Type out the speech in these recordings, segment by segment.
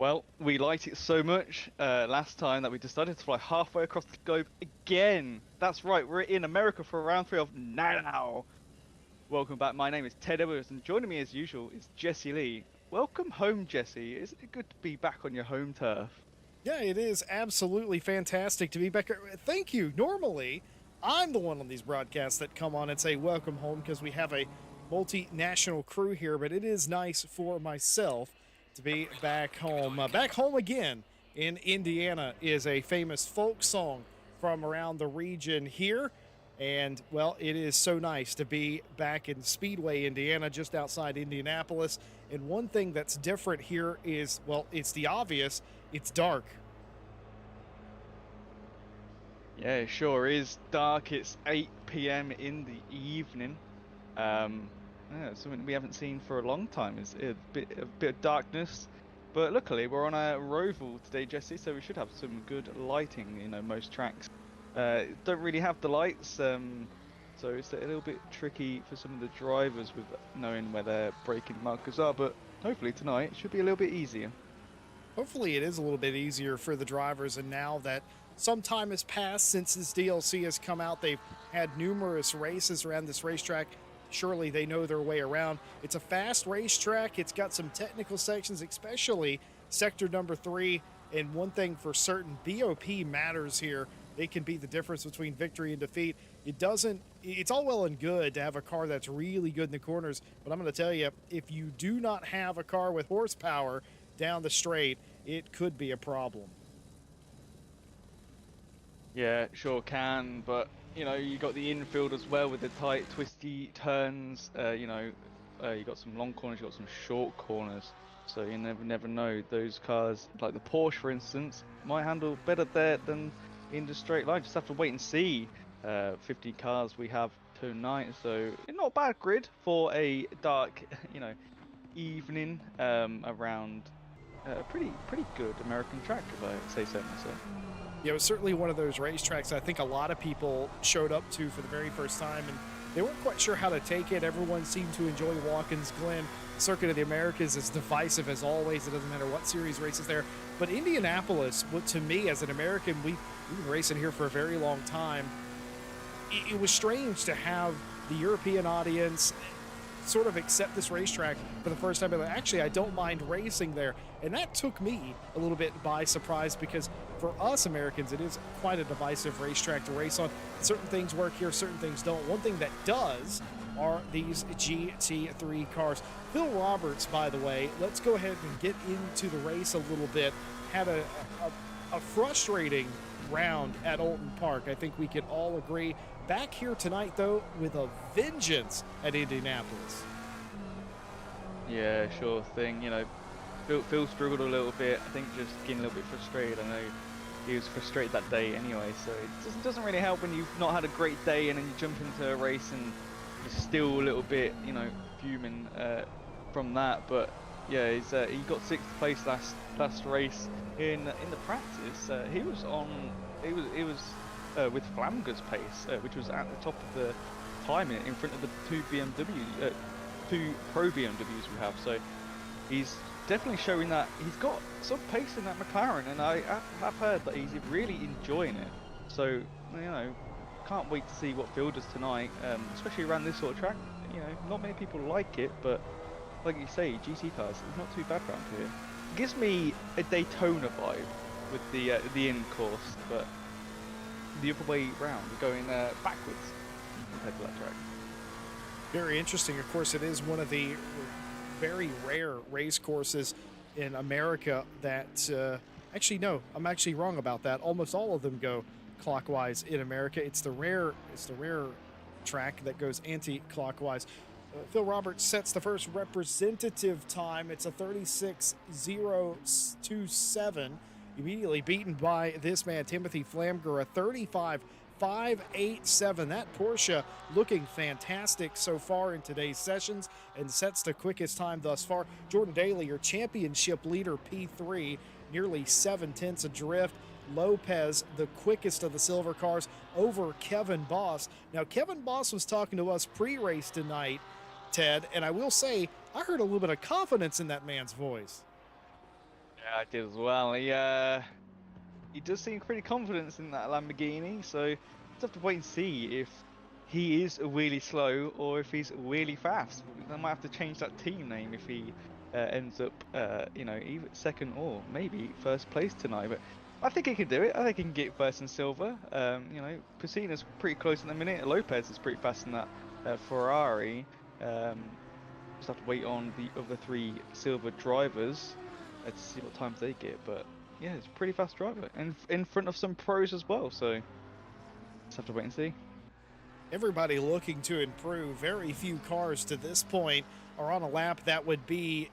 Well, we liked it so much last time that we decided to fly halfway across the globe again. That's right, we're in America for round three of now. Welcome back. My name is Ted Edwards, and joining me as usual is Jesse Lee. Welcome home, Jesse. Isn't it good to be back on your home turf? Yeah, it is absolutely fantastic to be back. Thank you. Normally, I'm the one on these broadcasts that come on and say welcome home because we have a multinational crew here, but it is nice for myself to be back home. Back home again in Indiana is a famous folk song from around the region here. And, well, it is so nice to be back in Speedway, Indiana, just outside Indianapolis. And one thing that's different here is, well, it's the obvious, it's dark. Yeah, it sure is dark. It's 8 p.m. in the evening. Yeah, it's something we haven't seen for a long time. Is a bit of darkness, but luckily we're on a roval today, Jesse, so we should have some good lighting. Most tracks don't really have the lights, so it's a little bit tricky for some of the drivers with knowing where their braking markers are. But hopefully tonight it should be a little bit easier. Hopefully, it is a little bit easier for the drivers. And now that some time has passed since this DLC has come out, they've had numerous races around this racetrack. Surely they know their way around. It's a fast racetrack. It's got some technical sections, especially sector number 3. And one thing for certain, BOP matters here. They can be the difference between victory and defeat. It's all well and good to have a car that's really good in the corners, but I'm going to tell you, if you do not have a car with horsepower down the straight, it could be a problem. Yeah, sure can, but you got the infield as well with the tight, twisty turns. You got some long corners, you got some short corners, so you never know. Those cars, like the Porsche, for instance, might handle better there than in the straight line. Just have to wait and see. 50 cars we have tonight, so not a bad grid for a dark, evening around a pretty good American track, if I say so myself. Yeah, it was certainly one of those racetracks I think a lot of people showed up to for the very first time, and they weren't quite sure how to take it. Everyone seemed to enjoy Watkins Glen. Circuit of the Americas is divisive as always. It doesn't matter what series races there. But Indianapolis, what to me as an American, we've been racing here for a very long time. It was strange to have the European audience sort of accept this racetrack for the first time. Like, actually, I don't mind racing there. And that took me a little bit by surprise because for us Americans, it is quite a divisive racetrack to race on. Certain things work here, certain things don't. One thing that does are these GT3 cars. Phil Roberts, by the way, let's go ahead and get into the race a little bit. Had a frustrating round at Alton Park. I think we can all agree. Back here tonight, though, with a vengeance at Indianapolis. Yeah, sure thing. Phil struggled a little bit. I think just getting a little bit frustrated. I know he was frustrated that day anyway, so it doesn't really help when you've not had a great day and then you jump into a race and you're still a little bit, fuming from that. But yeah, he got 6th place last race in the practice. He was with Flamger's pace, which was at the top of the time in front of the two Pro BMWs we have. So he's definitely showing that he's got some pace in that McLaren, and I have heard that he's really enjoying it. So can't wait to see what Phil does tonight, especially around this sort of track. Not many people like it, but like you say, GT cars, it's not too bad around here. It gives me a Daytona vibe with the in course, but the other way round, going backwards compared to that track. Very interesting. Of course, it is one of the very rare race courses in America that actually, no, I'm actually wrong about that. Almost all of them go clockwise in America. It's the rare track that goes anti-clockwise. Phil Roberts sets the first representative time. It's a 36.027. Immediately beaten by this man, Timothy Flamger, a 35.587. That Porsche looking fantastic so far in today's sessions and sets the quickest time thus far. Jordan Daly, your championship leader, P3, nearly 7/10 adrift. Lopez, the quickest of the silver cars, over Kevin Boss. Now, Kevin Boss was talking to us pre-race tonight, Ted, and I will say, I heard a little bit of confidence in that man's voice. Yeah, I did as well. He does seem pretty confident in that Lamborghini, so just have to wait and see if he is really slow or if he's really fast. They might have to change that team name if he ends up, either second or maybe first place tonight. But I think he can do it. I think he can get first and silver. Piscina's pretty close in the minute. Lopez is pretty fast in that Ferrari. Um, just have to wait on the other three silver drivers to see what times they get. But yeah, it's a pretty fast driver, and in front of some pros as well. So just have to wait and see. Everybody looking to improve. Very few cars to this point are on a lap that would be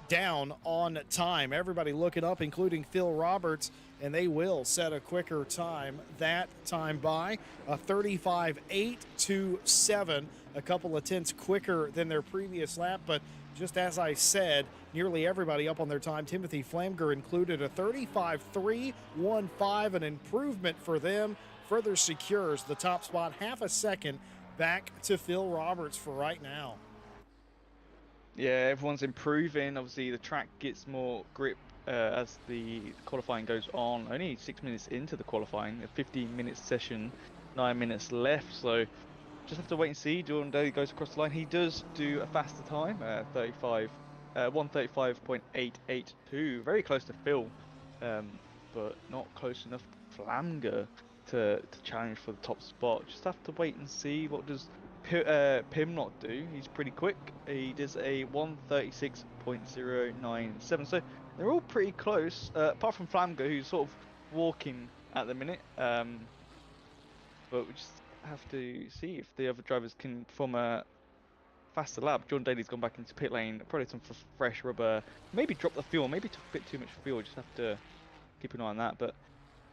down on time. Everybody looking up, including Phil Roberts, and they will set a quicker time. That time by a 35.827, a couple of tenths quicker than their previous lap. But just as I said, nearly everybody up on their time. Timothy Flamger included a 35.315, an improvement for them. Further secures the top spot half a second back to Phil Roberts for right now. Yeah, everyone's improving. Obviously, the track gets more grip as the qualifying goes on. Only 6 minutes into the qualifying, a 15-minute session, 9 minutes left. So just have to wait and see. Jordan Daly goes across the line. He does do a faster time, 135.882. Very close to Phil, but not close enough for Flamger to challenge for the top spot. Just have to wait and see what does Pimlott do. He's pretty quick. He does a 136.097. So they're all pretty close, apart from Flamger, who's sort of walking at the minute. But we just have to see if the other drivers can perform a faster lap. John Daly's gone back into pit lane, probably some fresh rubber, maybe drop the fuel, maybe took a bit too much fuel. Just have to keep an eye on that. But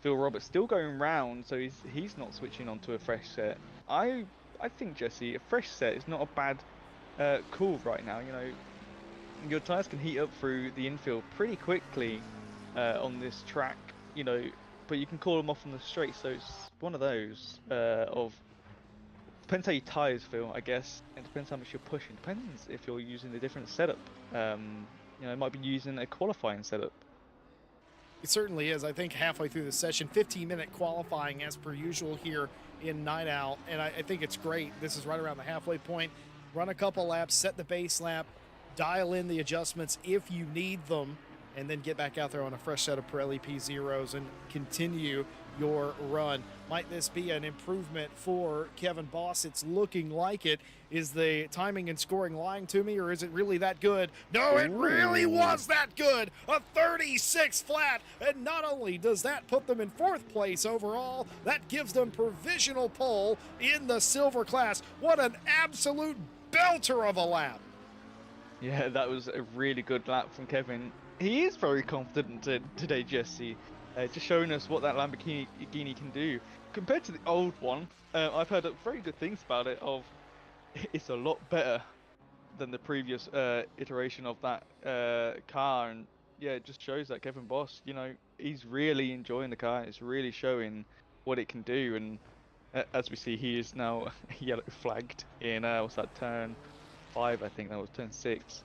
Phil Roberts still going round, so he's not switching onto a fresh set. I think, Jesse, a fresh set is not a bad call right now. Your tyres can heat up through the infield pretty quickly on this track, but you can call them off on the straight. So it's one of those depends how your tyres feel, I guess. It depends how much you're pushing. Depends if you're using a different setup. It might be using a qualifying setup. It certainly is. I think halfway through the session, 15-minute qualifying as per usual here in Night Owl, and I think it's great. This is right around the halfway point. Run a couple laps, set the base lap, dial in the adjustments if you need them, and then get back out there on a fresh set of Pirelli P0s and continue your run. Might this be an improvement for Kevin Boss? It's looking like it. Is the timing and scoring lying to me, or is it really that good? No, it really was that good. A 36 flat, and not only does that put them in fourth place overall, that gives them provisional pole in the silver class. What an absolute belter of a lap. Yeah, that was a really good lap from Kevin. He is very confident today, Jesse. Just showing us what that Lamborghini can do. Compared to the old one, I've heard very good things about it. It's a lot better than the previous iteration of that car, and yeah, it just shows that Kevin Boss, he's really enjoying the car. It's really showing what it can do, and as we see, he is now yellow flagged in what's that, turn 5? I think that was turn 6.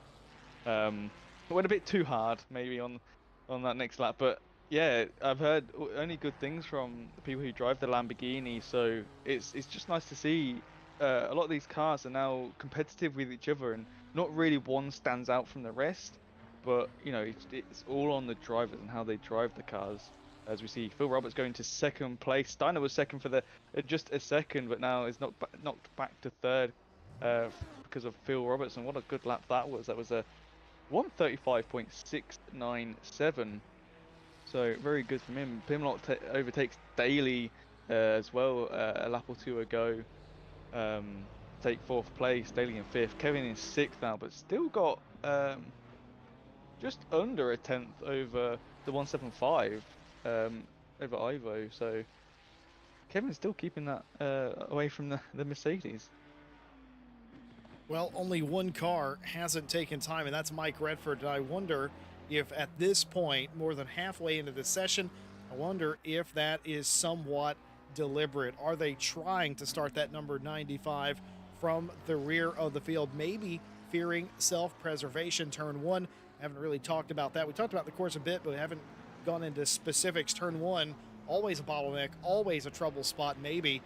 It went a bit too hard maybe on that next lap, but yeah, I've heard only good things from the people who drive the Lamborghini, so it's just nice to see a lot of these cars are now competitive with each other, and not really one stands out from the rest, but it's all on the drivers and how they drive the cars. As we see, Phil Roberts going to second place. Steiner was second for just a second, but now is knocked back to third because of Phil Roberts. And what a good lap that was. That was a 135.697. So very good from him. Pimlott overtakes Daly as well a lap or two ago. Take fourth place. Daly in fifth. Kevin in sixth now, but still got just under a tenth over the 175 over Ivo. So Kevin's still keeping that away from the Mercedes. Well, only one car hasn't taken time, and that's Mike Redford. And I wonder if at this point, more than halfway into the session, I wonder if that is somewhat deliberate. Are they trying to start that number 95 from the rear of the field, maybe fearing self-preservation? Turn 1, Haven't really talked about that. We talked about the course a bit, but we haven't gone into specifics. Turn one, always a bottleneck, always a trouble spot, maybe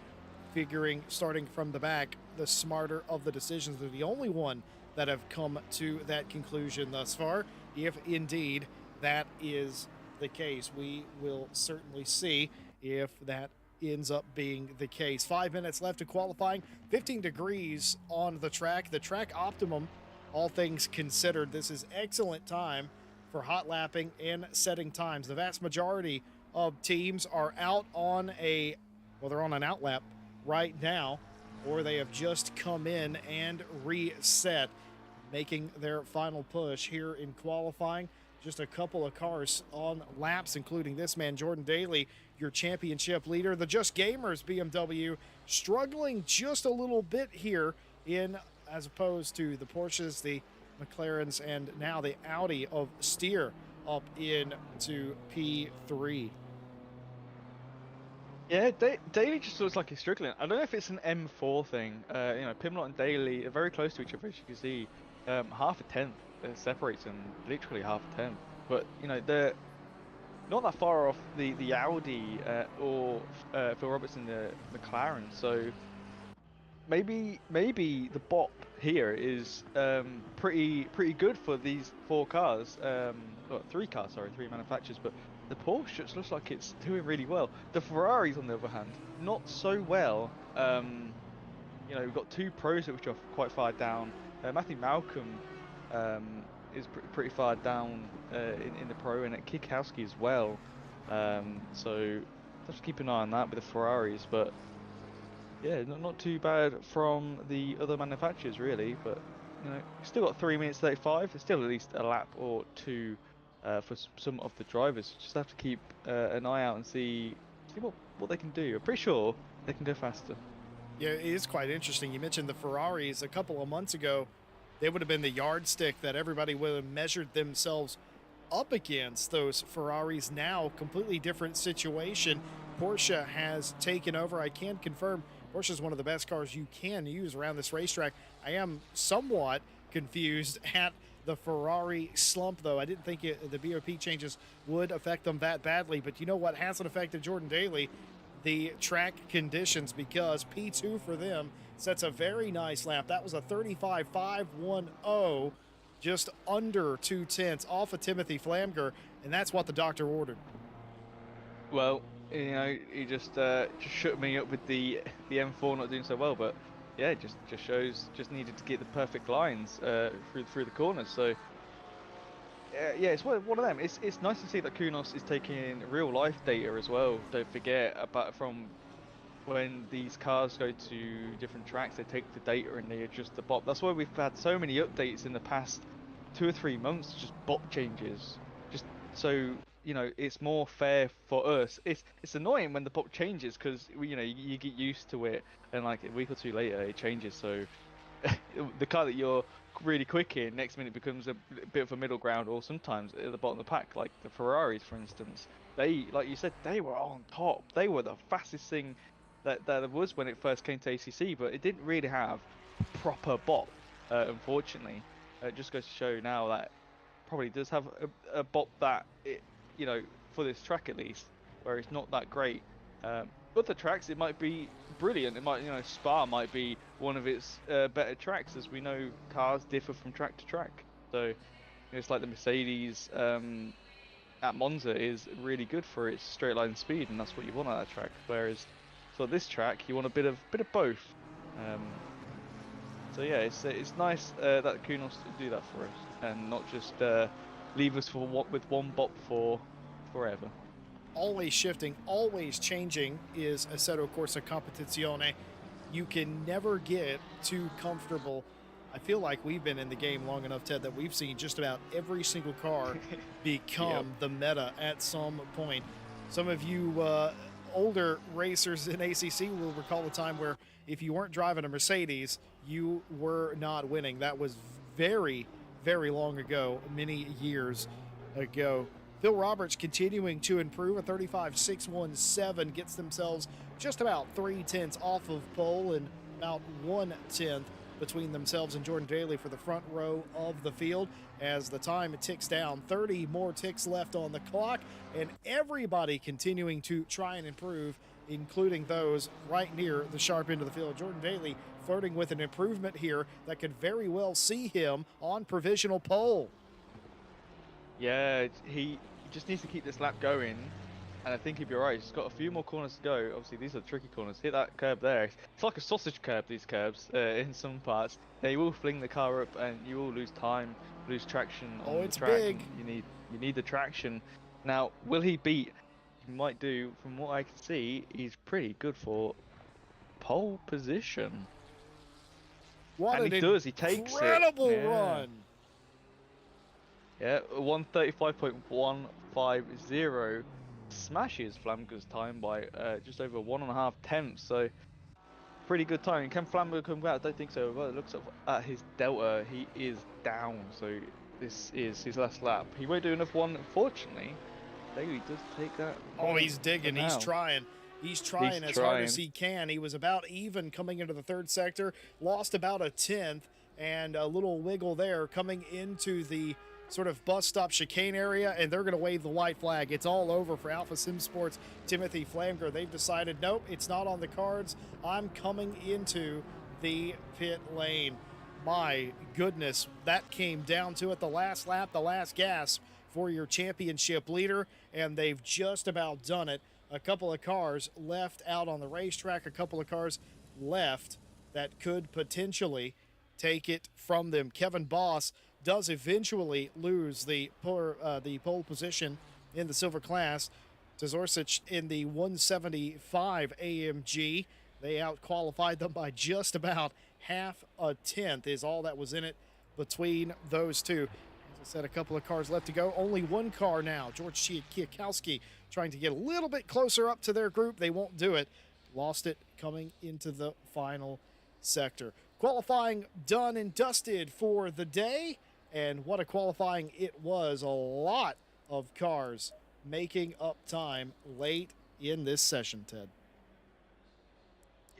figuring starting from the back, the smarter of the decisions. They're the only one that have come to that conclusion thus far. If indeed that is the case, we will certainly see if that ends up being the case. 5 minutes left to qualifying, 15 degrees on the track optimum, all things considered. This is excellent time for hot lapping and setting times. The vast majority of teams are out on they're on an outlap right now, or they have just come in and reset, making their final push here in qualifying. Just a couple of cars on laps, including this man, Jordan Daly, your championship leader. The Just Gamers BMW struggling just a little bit here as opposed to the Porsches, the McLarens, and now the Audi of Steer up into P3. Yeah, Daly just looks like he's struggling. I don't know if it's an M4 thing. Pimlott and Daly are very close to each other, as you can see. Half a tenth separates them, literally half a tenth. But they're not that far off the Audi or Phil Robertson, the McLaren. So maybe the bop here is pretty good for these four cars. Three cars, sorry, three manufacturers. But the Porsche just looks like it's doing really well. The Ferraris, on the other hand, not so well. We've got two pros which are quite far down. Matthew Malcolm is pretty far down in the pro, and at Kikowski as well. So just keep an eye on that with the Ferraris. But yeah, not too bad from the other manufacturers really. But still got 3 minutes 35. There's still at least a lap or two for some of the drivers. Just have to keep an eye out and see what they can do. I'm pretty sure they can go faster. Yeah, it is quite interesting. You mentioned the Ferraris a couple of months ago. They would have been the yardstick that everybody would have measured themselves up against. Those Ferraris now, completely different situation. Porsche has taken over. I can confirm Porsche is one of the best cars you can use around this racetrack. I am somewhat confused at the Ferrari slump, though. I didn't think the BOP changes would affect them that badly, but you know what hasn't affected Jordan Daly? The track conditions, because P2 for them sets a very nice lap. That was a 35.510, just under 2/10 off of Timothy Flamger, and that's what the doctor ordered. Well, he just shook me up with the M4 not doing so well, but yeah, just shows needed to get the perfect lines through the corners. So yeah, it's one of them. It's nice to see that Kunos is taking real life data as well. Don't forget, apart from when these cars go to different tracks, they take the data and they adjust the bop. That's why we've had so many updates in the past 2 or 3 months, just bop changes, just so it's more fair for us. It's annoying when the bop changes because you get used to it, and like a week or two later it changes. So the car that you're really quick in next minute becomes a bit of a middle ground, or sometimes at the bottom of the pack, like the Ferraris, for instance. They, like you said, they were on top. They were the fastest thing that there was when it first came to ACC, but it didn't really have proper bop, unfortunately. It just goes to show now that probably does have a bop that for this track at least, where it's not that great. Other tracks it might be brilliant. It might, Spa might be one of its better tracks, as we know cars differ from track to track. So it's like the Mercedes at Monza is really good for its straight line speed, and that's what you want on that track. Whereas for this track, you want a bit of both. So yeah, it's nice that Kunos do that for us, and not just leave us with one bop for forever. Always shifting, always changing is Assetto Corsa Competizione. You can never get too comfortable. I feel like we've been in the game long enough, Ted, that we've seen just about every single car become the meta at some point. Some of you older racers in ACC will recall a time where if you weren't driving a Mercedes, you were not winning. That was very, very long ago, many years ago. Phil Roberts continuing to improve. A 35.617 gets themselves just about 0.3 off of pole and about 1/10 between themselves and Jordan Daly for the front row of the field as the time ticks down. 30 more ticks left on the clock, and everybody continuing to try and improve, including those right near the sharp end of the field. Jordan Daly flirting with an improvement here that could very well see him on provisional pole. Yeah, he just needs to keep this lap going, and I think he'll be alright. He's got a few more corners to go. Obviously, these are tricky corners. Hit that curb there. It's like a sausage curb, these curbs, in some parts. They will fling the car up, and you will lose time, lose traction Oh, on the it's track, big. and you need the traction. Now, will he beat? He might do. From what I can see, he's pretty good for pole position. What And an he does, he takes it. incredible Yeah. run. Yeah, 1:35.150 smashes Flamger's time by just over 1.5 tenths. So pretty good time. Can Flamger come back? I don't think so. Well, it looks at his delta, he is down. So this is his last lap. He won't do enough one, unfortunately. Daly does take that. Oh, he's digging. He's now. trying. He's trying as hard as he can. He was about even coming into the third sector, lost about a tenth, and a little wiggle there coming into the sort of bus stop chicane area, and they're going to wave the white flag. It's all over for Alpha Sim Sports' Timothy Flamger. They've decided, nope, it's not on the cards. I'm coming into the pit lane. My goodness, that came down to it. The last lap, the last gasp for your championship leader, and they've just about done it. A couple of cars left out on the racetrack, a couple of cars left that could potentially take it from them. Kevin Boss does eventually lose the pole position in the silver class to Zorsic in the 175 AMG. They out-qualified them by just about half a tenth is all that was in it between those two. As I said, a couple of cars left to go. Only one car now. George Kiakowski trying to get a little bit closer up to their group. They won't do it. Lost it coming into the final sector. Qualifying done and dusted for the day. And what a qualifying it was. A lot of cars making up time late in this session, Ted.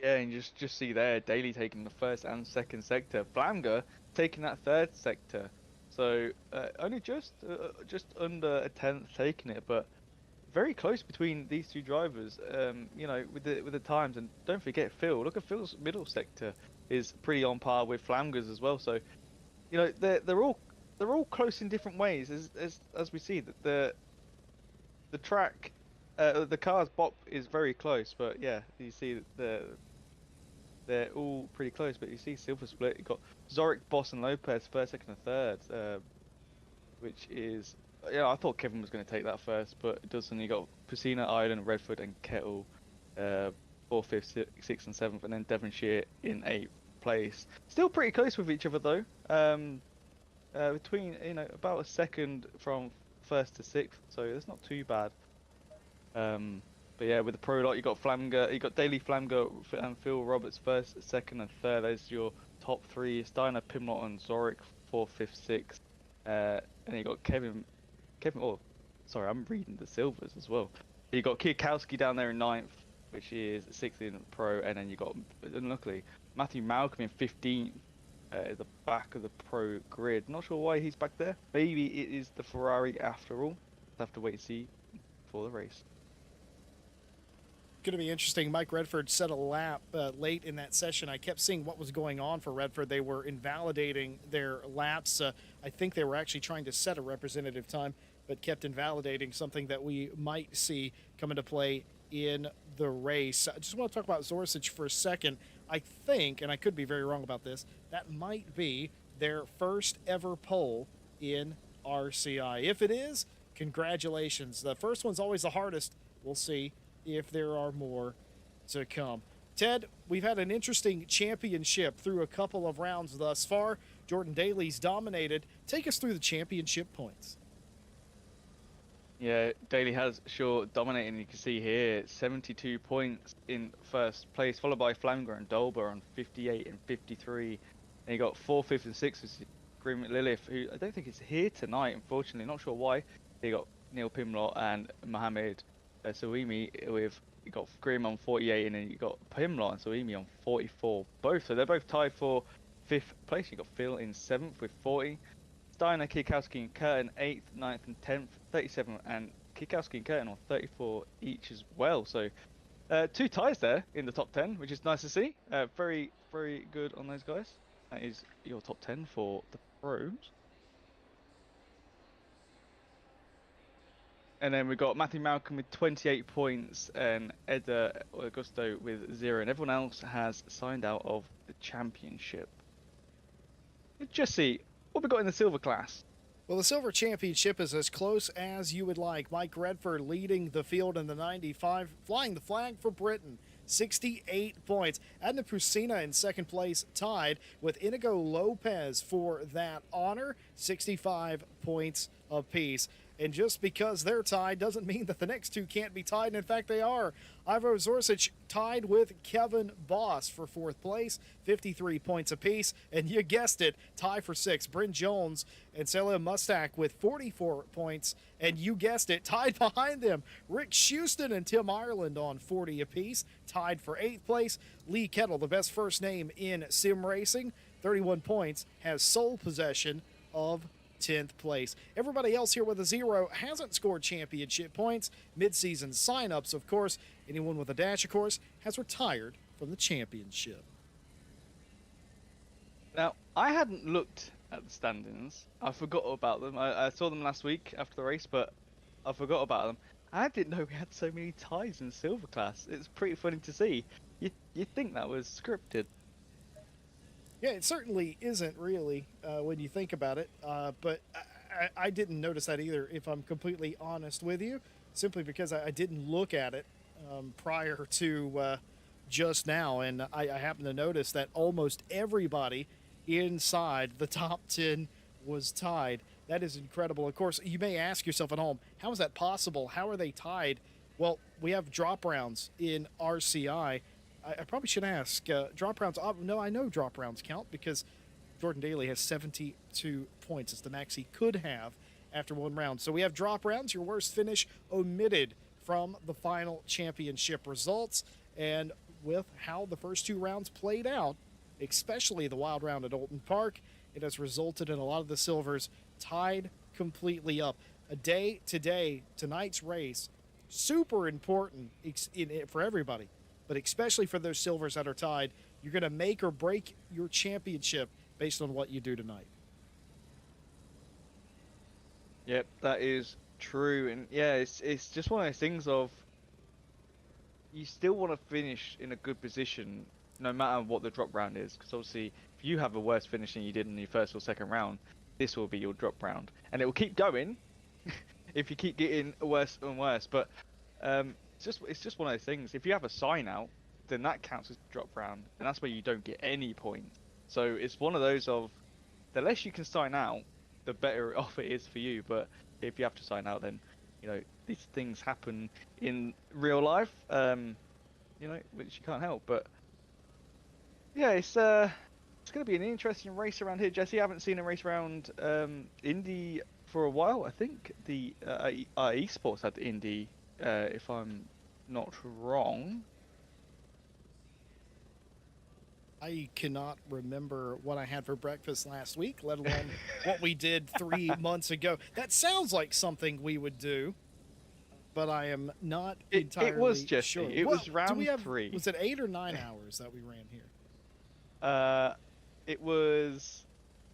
Yeah, and just see there, Daly taking the first and second sector. Flamger taking that third sector. So only just under a tenth taking it, but very close between these two drivers. You know, with the times, and don't forget Phil. Look at Phil's middle sector is pretty on par with Flamger's as well. So, you know, they're all close in different ways. As we see that the track, the car's bop is very close. But yeah, you see they're all pretty close. But you see silver split. You got Zoric, Boss, and Lopez first, second, and third. Which is, yeah, I thought Kevin was going to take that first, but it doesn't. You got Pusina, Island, Redford, and Kettle, 4th, 5th, 6th, and 7th, and then Devonshire in 8th place. Still pretty close with each other though. Between, you know, about a second from 1st to 6th, so it's not too bad. But yeah, with the pro lot, you got Flamger, you got Daly, Flamger, and Phil Roberts first, second, and third. There's your top three. Steiner, Pimlott, and Zoric 4th, 5th, 6th. And you got Kevin. Oh, sorry, I'm reading the silvers as well. You got Kiakowski down there in 9th, which is 6th in pro, and then you got, unluckily, Matthew Malcolm in 15th. At the back of the pro grid. Not sure why he's back there. Maybe it is the Ferrari after all. We'll have to wait and see for the race. Going to be interesting. Mike Redford set a lap late in that session. I kept seeing what was going on for Redford. They were invalidating their laps. I think they were actually trying to set a representative time, but kept invalidating something that we might see come into play in the race. I just want to talk about Zorsic for a second. I think, and I could be very wrong about this, that might be their first ever pole in RCI. If it is, congratulations. The first one's always the hardest. We'll see if there are more to come. Ted, we've had an interesting championship through a couple of rounds thus far. Jordan Daly's dominated. Take us through the championship points. Yeah, Daly has sure dominated. You can see here 72 points in first place, followed by Flamger and Dolber on 58 and 53. And you got 4th, 5th, and 6th with Green McLilliff, who I don't think is here tonight, unfortunately. Not sure why. You got Neil Pimlott and Mohamed Suimi with, you got Grimm on 48, and then you got Pimlott and Suimi on 44. So they're both tied for 5th place. You got Phil in 7th with 40. Steiner, Kikowski, and Curtin 8th, 9th, and 10th, 37, and Kikowski and Curtin on 34 each as well. So 2 ties there in the top 10, which is nice to see. Very, very good on those guys. That is your top 10 for the pros. And then we've got Matthew Malcolm with 28 points and Eda Augusto with 0. And everyone else has signed out of the championship. Jesse, what have we got in the silver class? Well, the silver championship is as close as you would like. Mike Redford leading the field in the 95, flying the flag for Britain. 68 points. Adna Pusina in second place, tied with Inigo Lopez for that honor. 65 points apiece. And just because they're tied doesn't mean that the next two can't be tied. And in fact, they are. Ivo Zorsic tied with Kevin Boss for fourth place, 53 points apiece. And you guessed it, tie for sixth. Bryn Jones and Celia Mustak with 44 points. And you guessed it, tied behind them, Rick Houston and Tim Ireland on 40 apiece, tied for eighth place. Lee Kettle, the best first name in sim racing, 31 points, has sole possession of 10th place. Everybody else here with a 0 hasn't scored championship points. Mid-season sign-ups, of course. Anyone with a dash, of course, has retired from the championship. Now, I hadn't looked at the standings. I forgot about them. I saw them last week after the race, but I forgot about them. I didn't know we had so many ties in silver class. It's pretty funny to see. You'd think that was scripted. Yeah, it certainly isn't really when you think about it, but I didn't notice that either, if I'm completely honest with you, simply because I didn't look at it prior to just now, and I happened to notice that almost everybody inside the top 10 was tied. That is incredible. Of course, you may ask yourself at home, how is that possible? How are they tied? Well, we have drop rounds in RCI. I probably should ask, drop rounds, no, I know drop rounds count because Jordan Daly has 72 points. It's the max he could have after one round. So we have drop rounds, your worst finish omitted from the final championship results. And with how the first two rounds played out, especially the wild round at Alton Park, it has resulted in a lot of the silvers tied completely up. A day today, tonight's race, super important for everybody. But especially for those silvers that are tied, you're going to make or break your championship based on what you do tonight. Yep, that is true. And yeah, it's just one of those things of you still want to finish in a good position no matter what the drop round is. Because obviously, if you have a worse finish than you did in your first or second round, this will be your drop round. And it will keep going if you keep getting worse and worse. But it's just one of those things. If you have a sign out, then that counts as drop round, and that's where you don't get any points. So it's one of those of the less you can sign out, the better off it is for you. But if you have to sign out, then these things happen in real life, which you can't help. But yeah, it's going to be an interesting race around here, Jesse. I haven't seen a race around Indy for a while. I think the esports had Indy. If I'm not wrong. I cannot remember what I had for breakfast last week, let alone what we did 3 months ago. That sounds like something we would do, but I am not entirely it was just sure. It was round 3. Was it 8 or 9 hours that we ran here? It was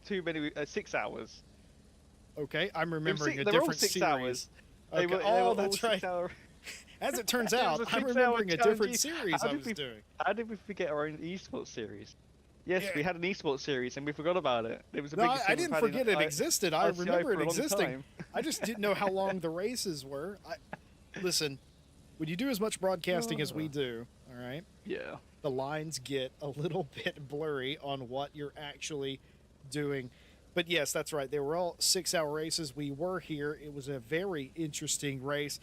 too many. 6 hours. Okay, I'm remembering a they're different all 6 series. hours. Okay. They were that's right. As it turns out, I'm remembering a different series I was doing. How did we forget our own esports series? Yes, Yeah. We had an esports series and we forgot about it. It was the No, biggest I thing didn't we've had forget in it existed. I RCI remember for it a long existing. time. I just didn't know how long the races were. Listen, when you do as much broadcasting as we do, all right? Yeah. The lines get a little bit blurry on what you're actually doing. But yes, that's right. They were all 6-hour races. We were here. It was a very interesting race.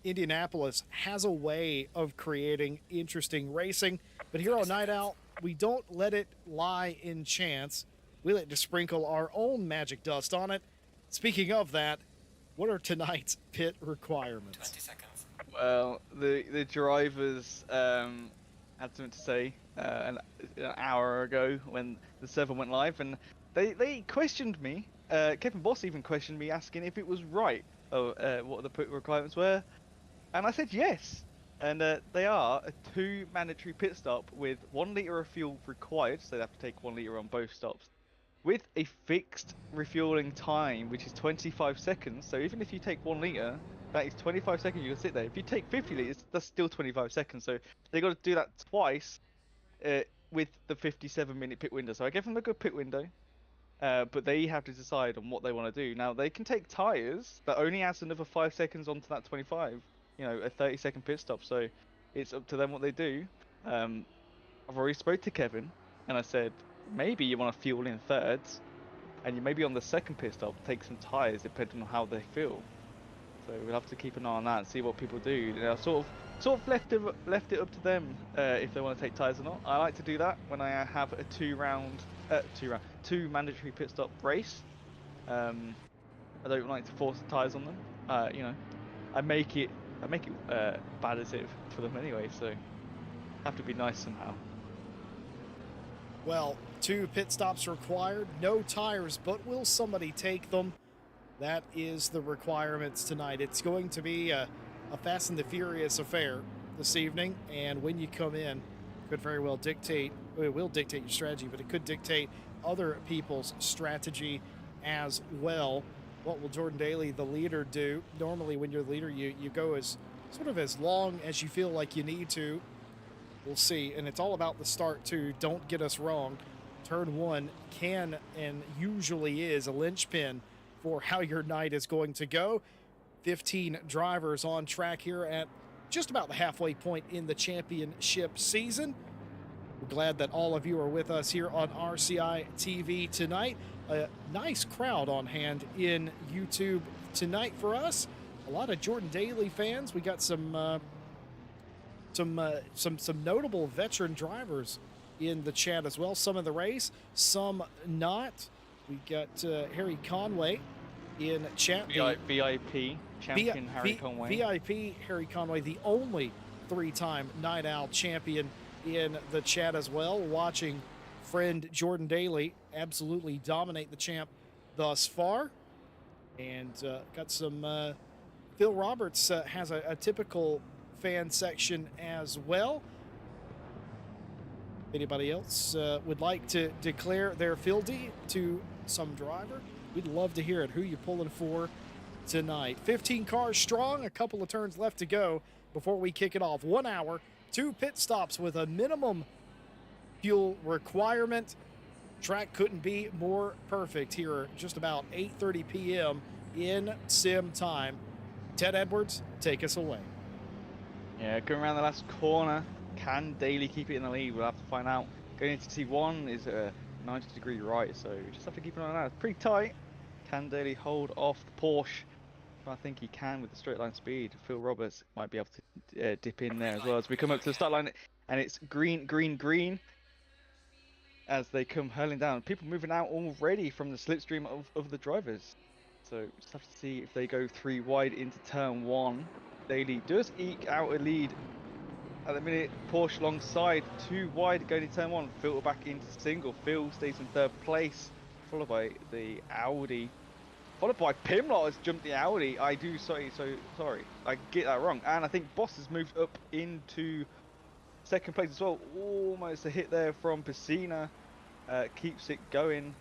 Indianapolis has a way of creating interesting racing. But here on Night Out, we don't let it lie in chance. We like to sprinkle our own magic dust on it. Speaking of that, what are tonight's pit requirements? 20 seconds. Well, the drivers had something to say an hour ago when the server went live, and they questioned me. Kevin Boss even questioned me, asking if it was right, what the pit requirements were, and I said yes. And they are a 2 mandatory pit stop with 1 liter of fuel required, so they have to take 1 liter on both stops, with a fixed refueling time, which is 25 seconds. So even if you take 1 liter, that is 25 seconds you can sit there. If you take 50 liters, that's still 25 seconds. So they got to do that twice with the 57-minute pit window. So I gave them a good pit window, but they have to decide on what they want to do. Now they can take tires that only adds another 5 seconds onto that 25. A 30-second pit stop. So it's up to them what they do. I've already spoke to Kevin, and I said maybe you want to fuel in thirds, and you maybe on the second pit stop take some tires depending on how they feel. So we'll have to keep an eye on that and see what people do. I sort of left it up to them if they want to take tires or not. I like to do that when I have a two mandatory pit stop race. I don't like to force the tires on them. I make it bad as it for them anyway. So have to be nice somehow. Well, 2 pit stops required, no tires, but will somebody take them? That is the requirements tonight. It's going to be a Fast and the Furious affair this evening, and when you come in, could very well dictate, it will dictate your strategy, but it could dictate other people's strategy as well. What will Jordan Daly, the leader, do? Normally when you're the leader, you go as sort of as long as you feel like you need to. We'll see, and it's all about the start too. Don't get us wrong. Turn 1 can and usually is a linchpin for how your night is going to go. 15 drivers on track here at just about the halfway point in the championship season. We're glad that all of you are with us here on RCI TV tonight. A nice crowd on hand in YouTube tonight for us. A lot of Jordan Daly fans. We got some notable veteran drivers in the chat as well. Some of the race, some not. We got Harry Conway in chat. VIP champion Harry Conway. VIP Harry Conway, the only 3-time Night Owl champion in the chat as well. Watching friend Jordan Daly absolutely dominate the champ thus far. And got some Phil Roberts has a typical fan section as well. Anybody else would like to declare their fealty to some driver? We'd love to hear it. Who you pulling for tonight? 15 cars strong, a couple of turns left to go before we kick it off. 1 hour, 2 pit stops with a minimum fuel requirement. Track couldn't be more perfect here. Just about 8:30 p.m. in sim time. Ted Edwards, take us away. Yeah, going around the last corner. Can Daly keep it in the lead? We'll have to find out. Going into T1 is a 90-degree right, so we just have to keep an eye on that. It's pretty tight. Can Daly hold off the Porsche? I think he can with the straight line speed. Phil Roberts might be able to dip in there as well. As we come up to the start line, and it's green, green, green as they come hurling down. People moving out already from the slipstream of the drivers. So we just have to see if they go 3 wide into turn 1. Daly does eke out a lead at the minute. Porsche alongside, 2 wide going into turn 1. Filter back into single. Phil stays in 3rd place, followed by the Audi. Followed by Pimlott has jumped the Audi. I get that wrong. And I think Boss has moved up into 2nd place as well. Almost a hit there from Piscina. Keeps it going.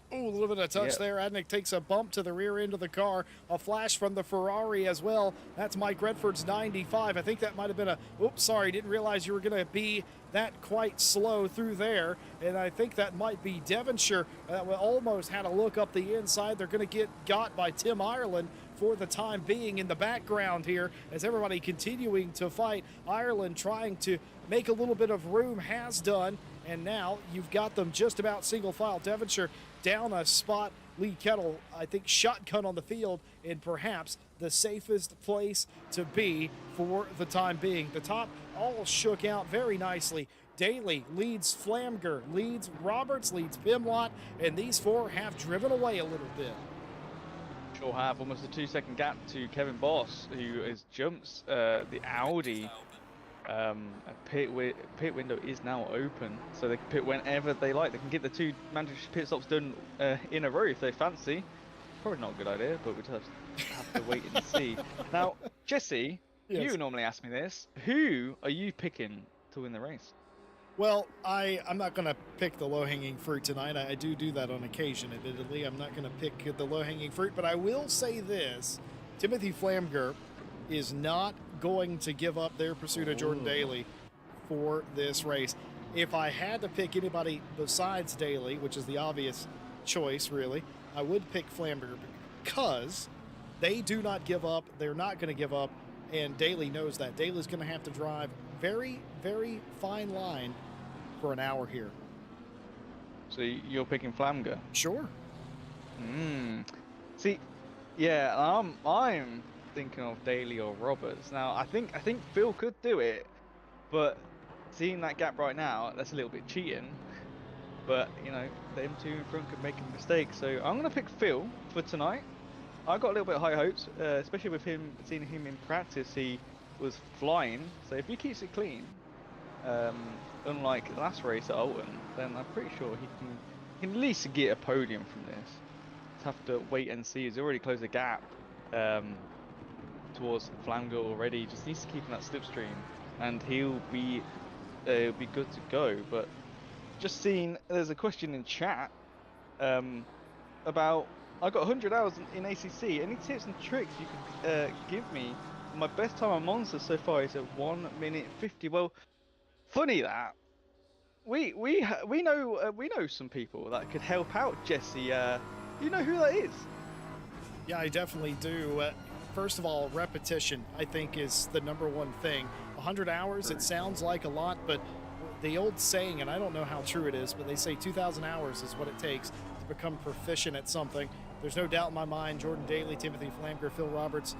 Oh, a little bit of touch there. Adnick takes a bump to the rear end of the car. A flash from the Ferrari as well. That's Mike Redford's 95. I think that might have been a, oops, sorry, didn't realize you were going to be that quite slow through there. And I think that might be Devonshire. Almost had a look up the inside. They're going to get got by Tim Ireland for the time being in the background here as everybody continuing to fight. Ireland trying to make a little bit of room, has done. And now you've got them just about single file. Devonshire down a spot. Lee Kettle, I think, shotgun on the field in perhaps the safest place to be for the time being. The top all shook out very nicely. Daly leads Flamger, leads Roberts, leads Pimlott, and these 4 have driven away a little bit. Sure have. Almost a 2-second gap to Kevin Boss, who jumps the Audi. Pit window is now open, so they can pit whenever they like. They can get the two mandatory pit stops done in a row if they fancy. Probably not a good idea, but we'd have to wait and see. Now, Jesse, you Yes. normally ask me this. Who are you picking to win the race? Well, I'm not going to pick the low-hanging fruit tonight. I do that on occasion, admittedly. I'm not going to pick the low-hanging fruit, but I will say this. Timothy Flamger is not going to give up their pursuit of Jordan Ooh. Daly for this race. If I had to pick anybody besides Daly, which is the obvious choice, really, I would pick Flamger because they do not give up. They're not going to give up, and Daly knows that. Daly's going to have to drive very, very fine line for an hour here. So you're picking Flamger? Sure. See, yeah, I'm thinking of Daly or Roberts. Now, I think Phil could do it, but seeing that gap right now, that's a little bit cheating. But you know, them two in front could make a mistake. So I'm gonna pick Phil for tonight. I got a little bit high hopes, especially with seeing him in practice. He was flying. So if he keeps it clean, unlike the last race at Alton, then I'm pretty sure he can at least get a podium from this. Just have to wait and see. He's already closed the gap towards Flamger already. Just needs to keep in that slipstream, and he'll be good to go. But just seeing, there's a question in chat about, I got 100 hours in ACC. Any tips and tricks you could give me? My best time on Monster so far is at 1 minute 50. Well, funny that we know some people that could help out Jesse. You know who that is? Yeah, I definitely do. First of all, repetition, I think, is the number one thing. 100 hours, it sounds like a lot, but the old saying, and I don't know how true it is, but they say 2,000 hours is what it takes to become proficient at something. There's no doubt in my mind, Jordan Daly, Timothy Flamger, Phil Roberts,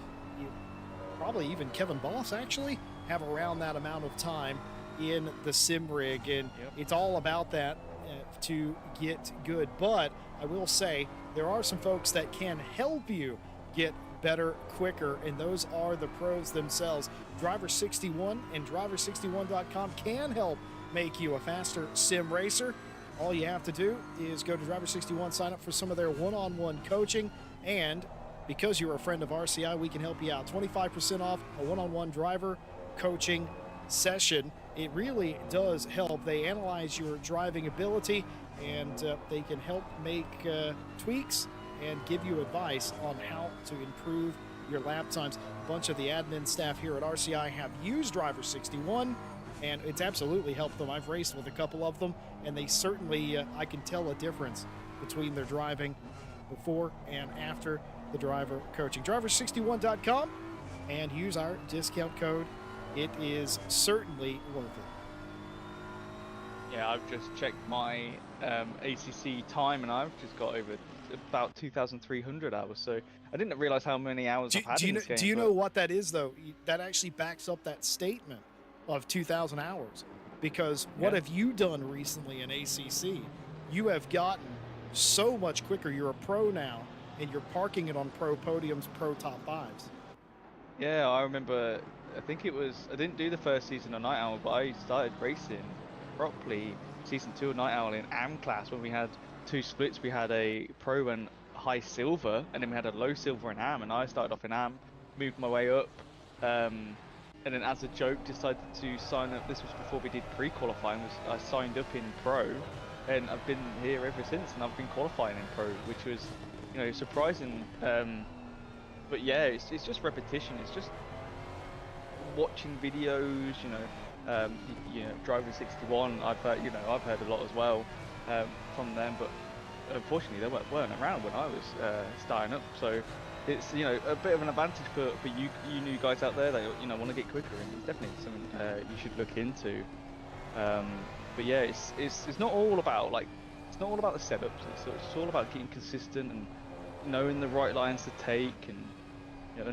probably even Kevin Boss, actually, have around that amount of time in the sim rig, and it's all about that to get good. But I will say there are some folks that can help you get better quicker, and those are the pros themselves. Driver61 and driver61.com can help make you a faster sim racer. All you have to do is go to Driver61, sign up for some of their one-on-one coaching, and because you're a friend of RCI, we can help you out. 25% off a one-on-one driver coaching session. It really does help. They analyze your driving ability, and they can help make tweaks and give you advice on how to improve your lap times. A bunch of the admin staff here at RCI have used Driver61, and it's absolutely helped them. I've raced with a couple of them, and they certainly, I can tell a difference between their driving before and after the driver coaching. Driver61.com, and use our discount code. It is certainly worth it. Yeah, I've just checked my ACC time, and I've just got over about 2,300 hours. So I didn't realize how many hours I've had in this game. Do you know what that is, though? That actually backs up that statement of 2,000 hours. Because what have you done recently in ACC? You have gotten so much quicker. You're a pro now, and you're parking it on pro podiums, pro top fives. Yeah, I remember, I think it was, I didn't do the first season of Night Owl, but I started racing properly season 2 of Night Owl in AM class when we had 2 splits. We had a pro and high silver, and then we had a low silver in AM, and I started off in AM, moved my way up, and then as a joke decided to sign up. This was before we did pre-qualifying. I signed up in pro, and I've been here ever since, and I've been qualifying in pro, which was, you know, surprising. But yeah, it's just repetition. It's just watching videos, you know, Driver61. I've heard a lot as well from them, but unfortunately they weren't around when I was starting up. So it's, you know, a bit of an advantage for you new guys out there that, you know, want to get quicker, and it's definitely something you should look into. But yeah, it's not all about the setups. It's all about getting consistent and knowing the right lines to take, and you know,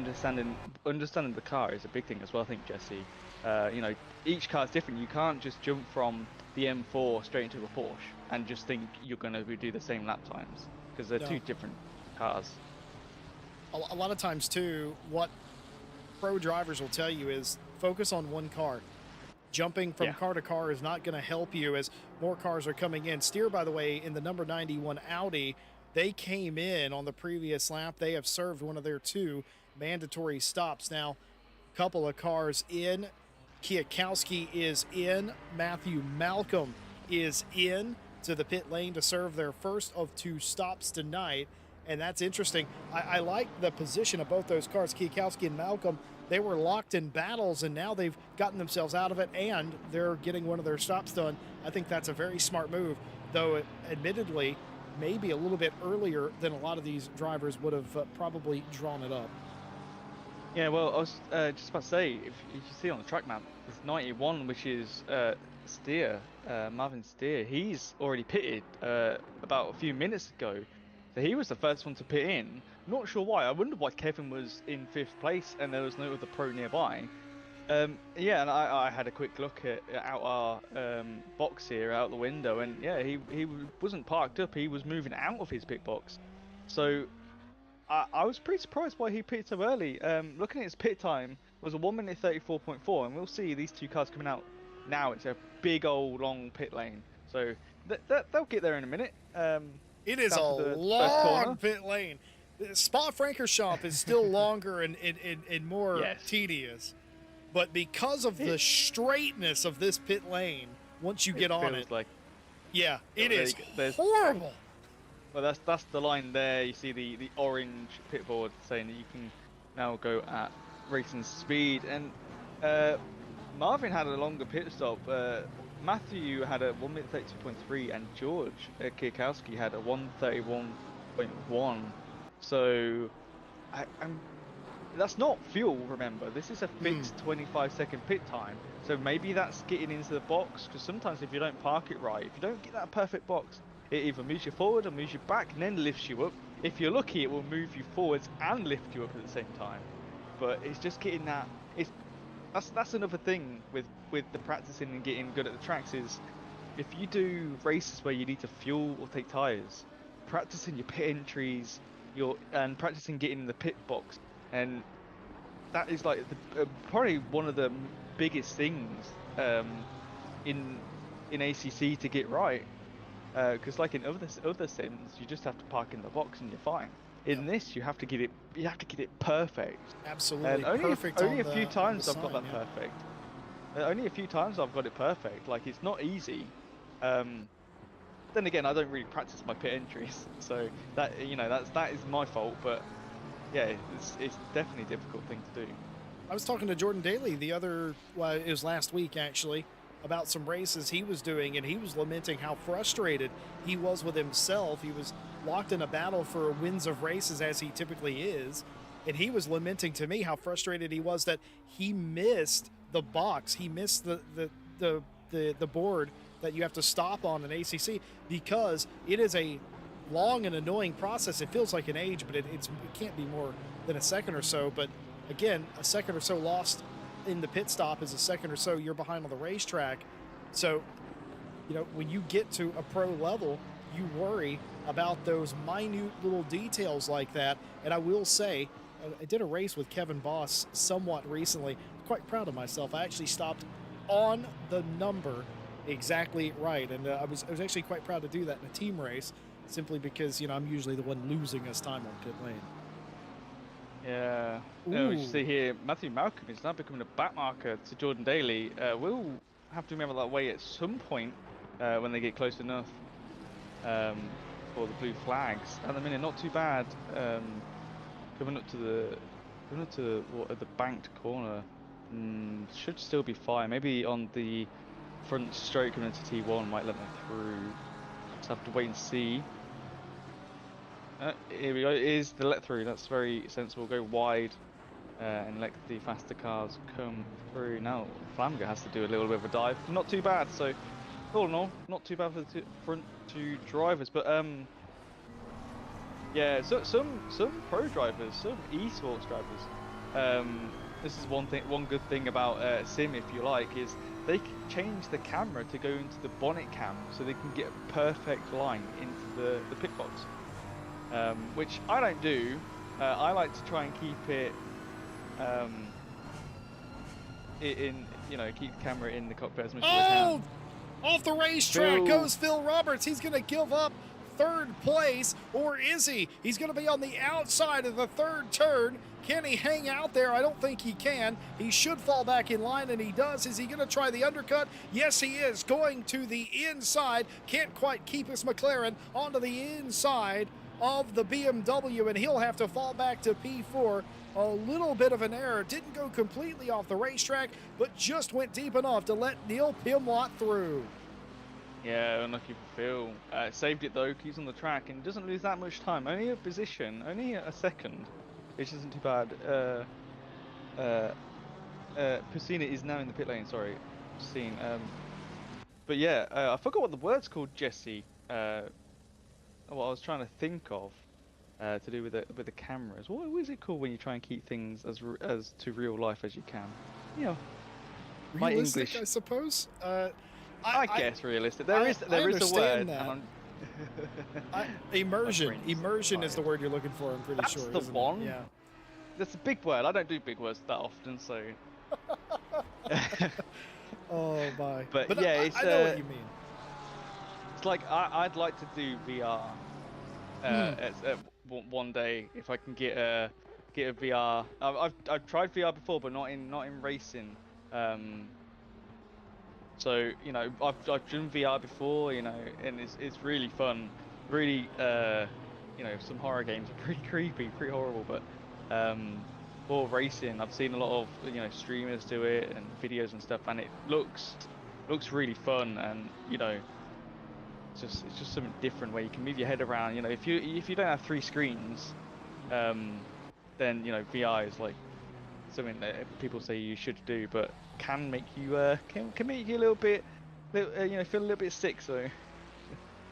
understanding the car is a big thing as well. I think, Jesse, you know, each car is different. You can't just jump from the M4 straight into a Porsche and just think you're going to do the same lap times, because they're two different cars. A lot of times too, what pro drivers will tell you is focus on one car. Jumping from Yeah. car to car is not going to help you as more cars are coming in. Steer, by the way, in the number 91 Audi, they came in on the previous lap. They have served one of their 2 mandatory stops. Now, a couple of cars in. Kwiatkowski is in. Matthew Malcolm is in to the pit lane to serve their first of 2 stops tonight. And that's interesting. I like the position of both those cars, Kwiatkowski and Malcolm. They were locked in battles, and now they've gotten themselves out of it, and they're getting one of their stops done. I think that's a very smart move, though admittedly, maybe a little bit earlier than a lot of these drivers would have probably drawn it up. Yeah, well, I was just about to say, if you see on the track map, there's 91, which is Steer, Marvin Steer. He's already pitted about a few minutes ago. So he was the first one to pit in. Not sure why. I wondered why Kevin was in 5th place and there was no other pro nearby. Yeah, and I had a quick look out our box here, out the window, and yeah, he wasn't parked up. He was moving out of his pit box. So I was pretty surprised why he pitted so early. Looking at his pit time was a 1 minute 34.4, and we'll see these 2 cars coming out now. It's a big old long pit lane, so they'll get there in a minute. It is a long pit lane. Spa-Francorchamps is still longer and more tedious. But because of the straightness of this pit lane, once you get on it, yeah, it is horrible. Well, that's the line there. You see the orange pit board saying that you can now go at racing speed. And Marvin had a longer pit stop. Matthew had a 1 minute 32.3, and George Kwiatkowski had a 1:31.1. So, that's not fuel. Remember, this is a fixed 25-second pit time. So maybe that's getting into the box, because sometimes if you don't park it right, if you don't get that perfect box, it either moves you forward or moves you back and then lifts you up. If you're lucky, it will move you forwards and lift you up at the same time. But it's just getting that. That's another thing with the practicing and getting good at the tracks is, if you do races where you need to fuel or take tires, practicing your pit entries, and practicing getting in the pit box, and that is like probably one of the biggest things in ACC to get right. Because like in other sims, you just have to park in the box and you're fine. In this, you have to get it perfect. Absolutely, and only a few times I've got that perfect. Only a few times I've got it perfect. Like, it's not easy. Then again, I don't really practice my pit entries, so that is my fault. But yeah, it's definitely a difficult thing to do. I was talking to Jordan Daly it was last week actually, about some races he was doing, and he was lamenting how frustrated he was with himself. He was locked in a battle for wins of races, as he typically is, and he was lamenting to me how frustrated he was that he missed the box. He missed the board that you have to stop on an ACC, because it is a long and annoying process. It feels like an age, but it can't be more than a second or so. But again, a second or so lost in the pit stop is a second or so you're behind on the racetrack. So, when you get to a pro level, you worry about those minute little details like that. And I will say, I did a race with Kevin Boss somewhat recently. Quite proud of myself. I actually stopped on the number exactly right, and I was actually quite proud to do that in a team race, simply because I'm usually the one losing as time on pit lane. Yeah. You see here, Matthew Malcolm is now becoming a backmarker to Jordan Daly. We'll have to remember that way at some point when they get close enough for the blue flags. At the minute, not too bad. Coming up to the banked corner, should still be fine. Maybe on the front straight coming into T1 might let them through. Just have to wait and see. Here we go. It is the let through. That's very sensible. Go wide and let the faster cars come through. Now Flamger has to do a little bit of a dive. Not too bad. So all in all, not too bad for the front two drivers. But yeah. So some pro drivers, some esports drivers. This is one good thing about Sim, if you like, is they can change the camera to go into the bonnet cam, so they can get a perfect line into the pit box. Which I don't do. I like to try and keep it it in, keep the camera in the cockpit as much as I Oh, can. off the racetrack Phil. goes Phil Roberts. He's going to give up third place, or is he? He's going to be on the outside of the third turn. Can he hang out there? I don't think he can. He should fall back in line, and he does. Is he going to try the undercut? Yes, he is. Going to the inside. Can't quite keep his McLaren onto the inside of the BMW, and he'll have to fall back to P4. A little bit of an error. Didn't go completely off the racetrack, but just went deep enough to let Neil Pimlott through. Yeah, unlucky for Phil. Saved it though, keeps on the track and doesn't lose that much time. Only a position, only a second, which isn't too bad. Pusina is now in the pit lane, sorry. Seen. But yeah, I forgot what the word's called, Jesse. What I was trying to think of to do with the cameras. What is it called when you try and keep things as to real life as you can? You know, my Realistic, English. I suppose. I guess realistic. There is a word. That. And Immersion. Immersion is the word you're looking for. I'm pretty That's sure. the isn't one. It? Yeah. That's a big word. I don't do big words that often, so. Oh my. But yeah, I know what you mean. It's like I'd like to do VR. One day if I can get a VR. I've tried VR before, but not in racing. So I've done VR before, and it's really fun. Really, some horror games are pretty creepy, pretty horrible, but for racing, I've seen a lot of streamers do it and videos and stuff, and it looks really fun, and it's just something different where you can move your head around. If you don't have 3 screens, then VR is like something that people say you should do, but can make you can make you a little bit, feel a little bit sick. So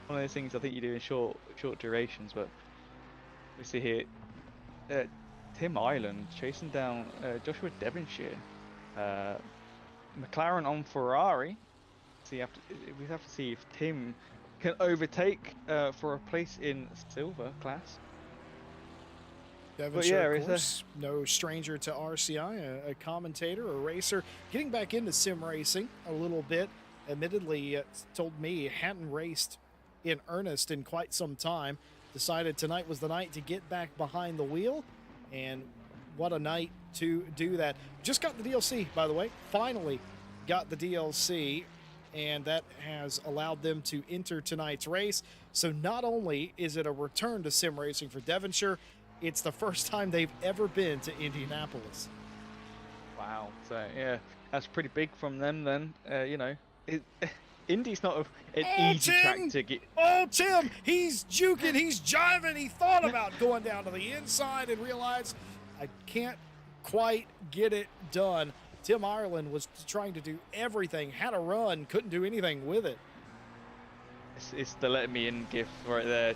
one of those things I think you do in short durations. But we see here Tim Ireland chasing down Joshua Devonshire, McLaren on Ferrari. So we have to see if Tim can overtake for a place in silver class. Devonshire, of course, no stranger to RCI, a commentator, a racer, getting back into sim racing a little bit. Admittedly, told me he hadn't raced in earnest in quite some time. Decided tonight was the night to get back behind the wheel, and what a night to do that. Just got the DLC, by the way. Finally got the DLC, and that has allowed them to enter tonight's race. So not only is it a return to sim racing for Devonshire, it's the first time they've ever been to Indianapolis. Wow. So yeah, that's pretty big from them then. Indy's not an easy track to get. Oh, Tim, he's juking, he's jiving. He thought about going down to the inside and realized, I can't quite get it done. Tim Ireland was trying to do everything, had a run, couldn't do anything with it. It's the let me in gift right there,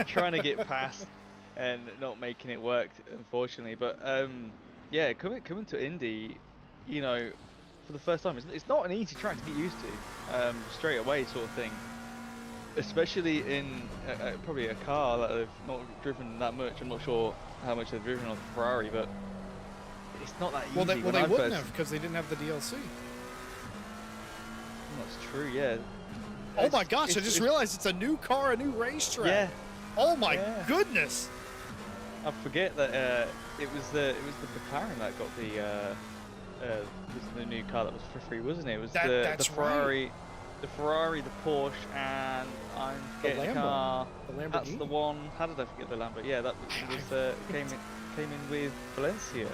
trying to get past and not making it work, unfortunately. But yeah, coming to Indy, for the first time, it's not an easy track to get used to, straight away sort of thing. Especially in probably a car that they've not driven that much. I'm not sure how much they've driven on the Ferrari, but it's not that easy. Well, they wouldn't have, because they didn't have the DLC. That's true, yeah. Oh my gosh, I just realized it's a new car, a new racetrack. Yeah. Oh my goodness. I forget that it was the McLaren that got the new car that was for free, wasn't it? It was the Ferrari, right. The Ferrari, the Porsche, and I'm forgetting the car. The Lamborghini. That's the one. How did I forget the Lambo? Yeah, that was came in with Valencia.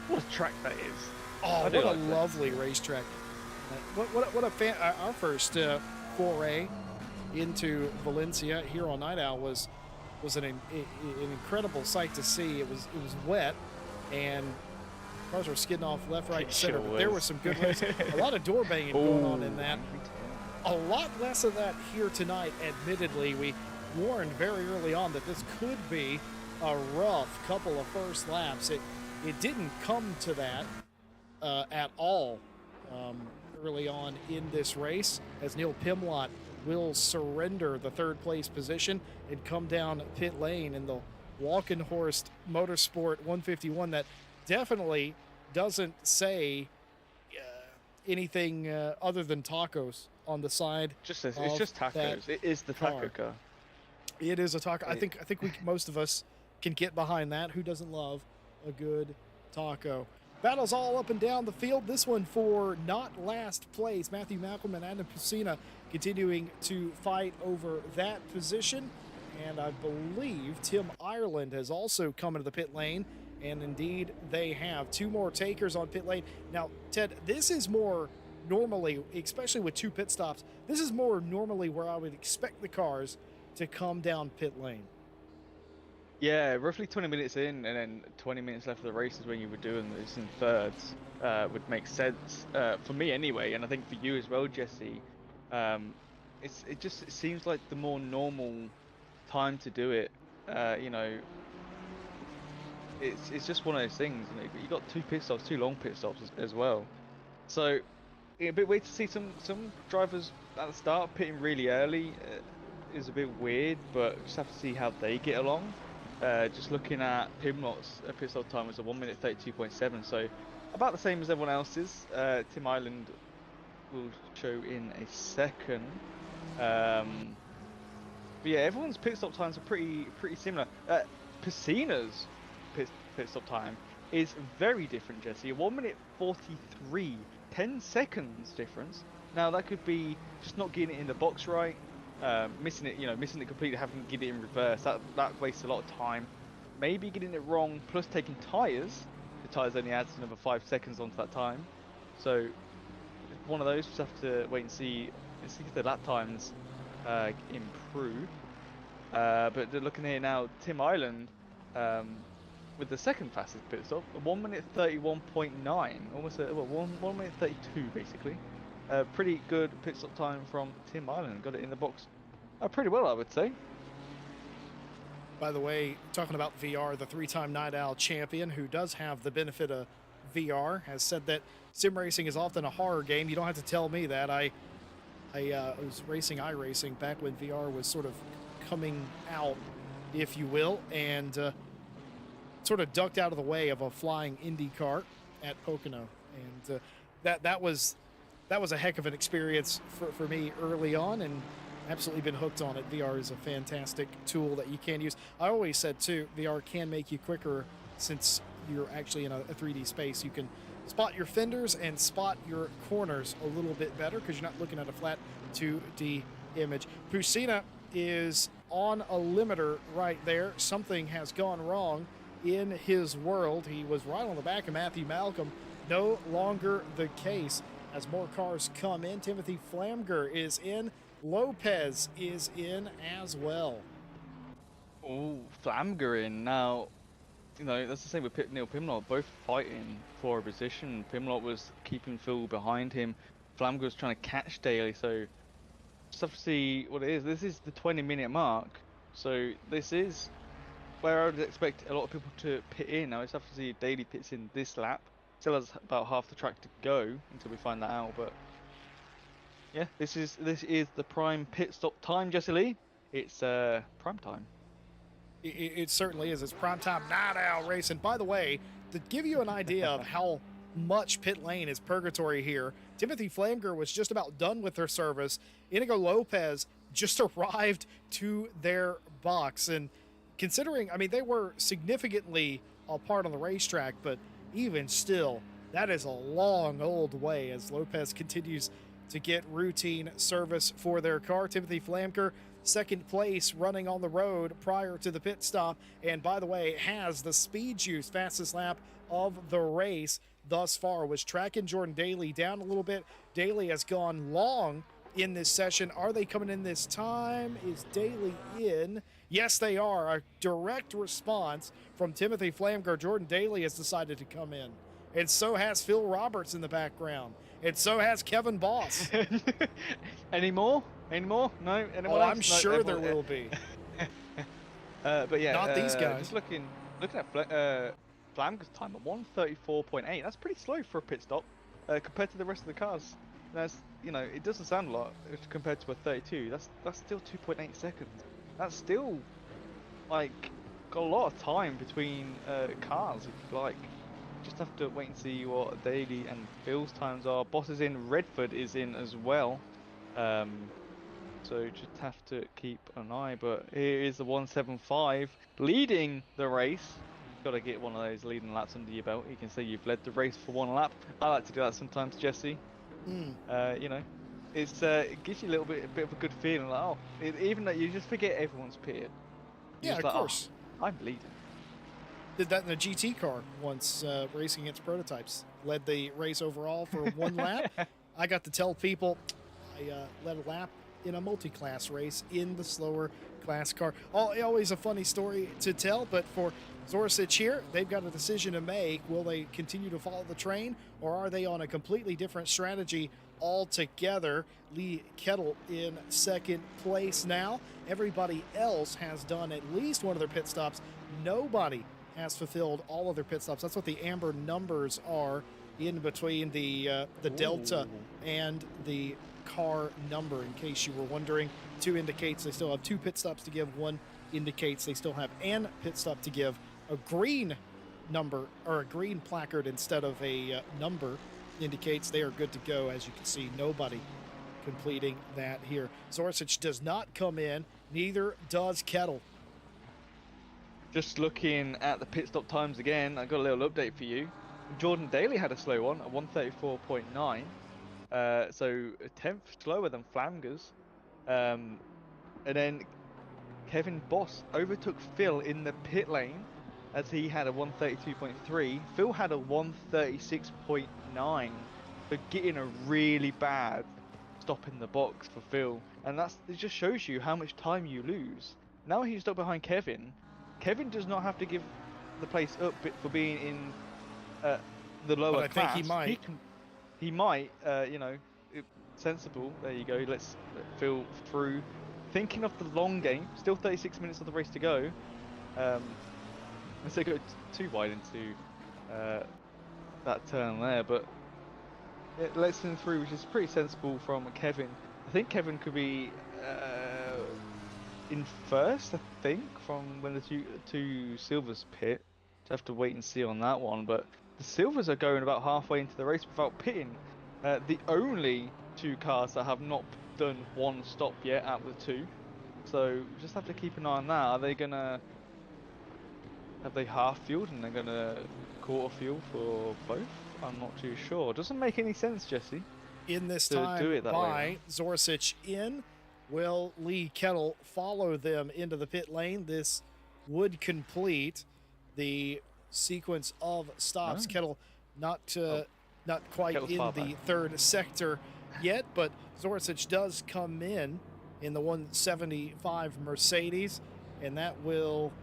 What a track that is! Oh, what a lovely racetrack! What a fan! Our first foray into Valencia here on Night Owl was an incredible sight to see. It was wet, and cars were skidding off left, right, and center. But there was some good racing. A lot of door banging going on in that. A lot less of that here tonight. Admittedly, we warned very early on that this could be a rough couple of first laps. It didn't come to that at all early on in this race, as Neil Pimlott will surrender the third place position and come down pit lane in the Walkenhorst Motorsport 151. That definitely doesn't say anything other than tacos on the side It's of just that tacos. It is the taco car. car. It is a taco. It, I think most of us can get behind that. Who doesn't love a good taco? Battles all up and down the field. This one for not last place. Matthew Malcolm and Adam Pusina continuing to fight over that position. And I believe Tim Ireland has also come into the pit lane. And indeed, they have 2 more takers on pit lane. Now, Ted, this is more normally, especially with 2 pit stops, this is more normally where I would expect the cars to come down pit lane. yeah, roughly 20 minutes in, and then 20 minutes left of the race is when you were doing this in thirds. Would make sense for me anyway, and I think for you as well, Jesse. Um, it seems like the more normal time to do it. You know, it's just one of those things. You know, you got 2 pit stops, 2 long pit stops as well. So a bit weird to see some drivers at the start pitting really early. Is a bit weird, but just have to see how they get along. Just looking at Pimlot's pit stop time was a 1 minute 32.7, so about the same as everyone else's. Tim Island will show in a second. But yeah, everyone's pit stop times are pretty similar. Pusina's pit stop time is very different, Jesse. 1 minute 43, 10 seconds difference. Now that could be just not getting it in the box right. Missing it completely, having to get it in reverse. That wastes a lot of time. Maybe getting it wrong, plus taking tyres. The tyres only adds another 5 seconds onto that time. So one of those, just have to wait and see if the lap times improve. But looking here now, Tim Island with the second fastest pit stop, 1 minute 31.9, almost 1 minute 32 basically. Pretty good pit stop time from Tim Island. Got it in the box pretty well, I would say. By the way, talking about VR, the 3-time Night Owl champion, who does have the benefit of VR, has said that sim racing is often a horror game. You don't have to tell me that. I was racing iRacing back when VR was sort of coming out, if you will, and sort of ducked out of the way of a flying Indy kart at Pocono, and that was a heck of an experience for me early on, and absolutely been hooked on it. VR is a fantastic tool that you can use. I always said too, VR can make you quicker since you're actually in a 3D space. You can spot your fenders and spot your corners a little bit better because you're not looking at a flat 2D image. Pusina is on a limiter right there. Something has gone wrong in his world. He was right on the back of Matthew Malcolm. No longer the case as more cars come in. Timothy Flamger is in. Lopez is in as well. Oh, Flamger in. Now, you know, that's the same with Neil Pimlott, both fighting for a position. Pimlott was keeping Phil behind him. Flamger was trying to catch Daly, so just have to see what it is. This is the 20-minute mark, so this is where I would expect a lot of people to pit in. Now, I just have to see if Daly pits in this lap. Still has about half the track to go until we find that out, but yeah, this is the prime pit stop time, Jesse Lee. It's prime time. It certainly is. It's primetime Night Owl racing. By the way, to give you an idea of how much pit lane is purgatory here, Timothy Flamger was just about done with her service. Inigo Lopez just arrived to their box. And considering, I mean, they were significantly apart on the racetrack, but even still, that is a long old way as Lopez continues to get routine service for their car. Timothy Flamger, second place running on the road prior to the pit stop, and by the way, has the speed juice, fastest lap of the race thus far. Was tracking Jordan Daly down a little bit. Daly has gone long in this session. Are they coming in this time? Is Daly in? Yes, they are. A direct response from Timothy Flamger. Jordan Daly has decided to come in, and so has Phil Roberts in the background. And so has Kevin Boss. Any more? No? Anyone else? I'm sure there will be. But yeah, not these guys. Just looking at Flamger's time at 1:34.8. That's pretty slow for a pit stop compared to the rest of the cars. That's, you know, it doesn't sound a lot compared to a 32. That's still 2.8 seconds. That's still like got a lot of time between cars, if you like. just have to wait and see what Daly and Phil's times are. Boss is in, Redford is in as well. Um, so just have to keep an eye. But here is the 175 leading the race. Got to get one of those leading laps under your belt. You can say you've led the race for one lap. I like to do that sometimes, Jesse. Mm. You know, it gives you a bit of a good feeling. Like, oh, even though you just forget everyone's pitted. You're Yeah, just of like, oh, course. I'm leading. Did that in a GT car once, racing against prototypes. Led the race overall for one lap. I got to tell people I led a lap in a multi-class race in the slower class car. Always a funny story to tell, but for Zorsic here, they've got a decision to make. Will they continue to follow the train, or are they on a completely different strategy altogether? Lee Kettle in second place now. Everybody else has done at least one of their pit stops. Nobody has fulfilled all of their pit stops. That's what the amber numbers are in between the delta and the car number, in case you were wondering. 2 indicates they still have 2 pit stops to give. 1 indicates they still have an pit stop to give. A green number, or a green placard instead of a number, indicates they are good to go. As you can see, nobody completing that here. Zorsic does not come in, neither does Kettle. Just looking at the pit stop times again, I got a little update for you. Jordan Daly had a slow one at 134.9, so a tenth slower than Flamgers. And then Kevin Boss overtook Phil in the pit lane as he had a 132.3. Phil had a 136.9. So getting a really bad stop in the box for Phil, and it just shows you how much time you lose. Now he's stuck behind Kevin. Kevin does not have to give the place up for being in the But lower I think he class. might. He might, sensible. There you go. Let's Phil through. Thinking of the long game, still 36 minutes of the race to go. Let's say go too wide into that turn there, but it lets him through, which is pretty sensible from Kevin. I think Kevin could be in first, I think, from when the two Silvers pit. Just have to wait and see on that one. But the Silvers are going about halfway into the race without pitting. The only 2 cars that have not done 1 stop yet out of the 2. So just have to keep an eye on that. Are they gonna have they half fueled and they're gonna quarter fuel for both? I'm not too sure. Doesn't make any sense, Jesse, In this to time do it that way. by Zorsic in. Will Lee Kettle follow them into the pit lane? This would complete the sequence of stops. Oh. Kettle not quite Kettle's in far the back. 3rd sector yet, but Zorsic does come in the 175 Mercedes, and that will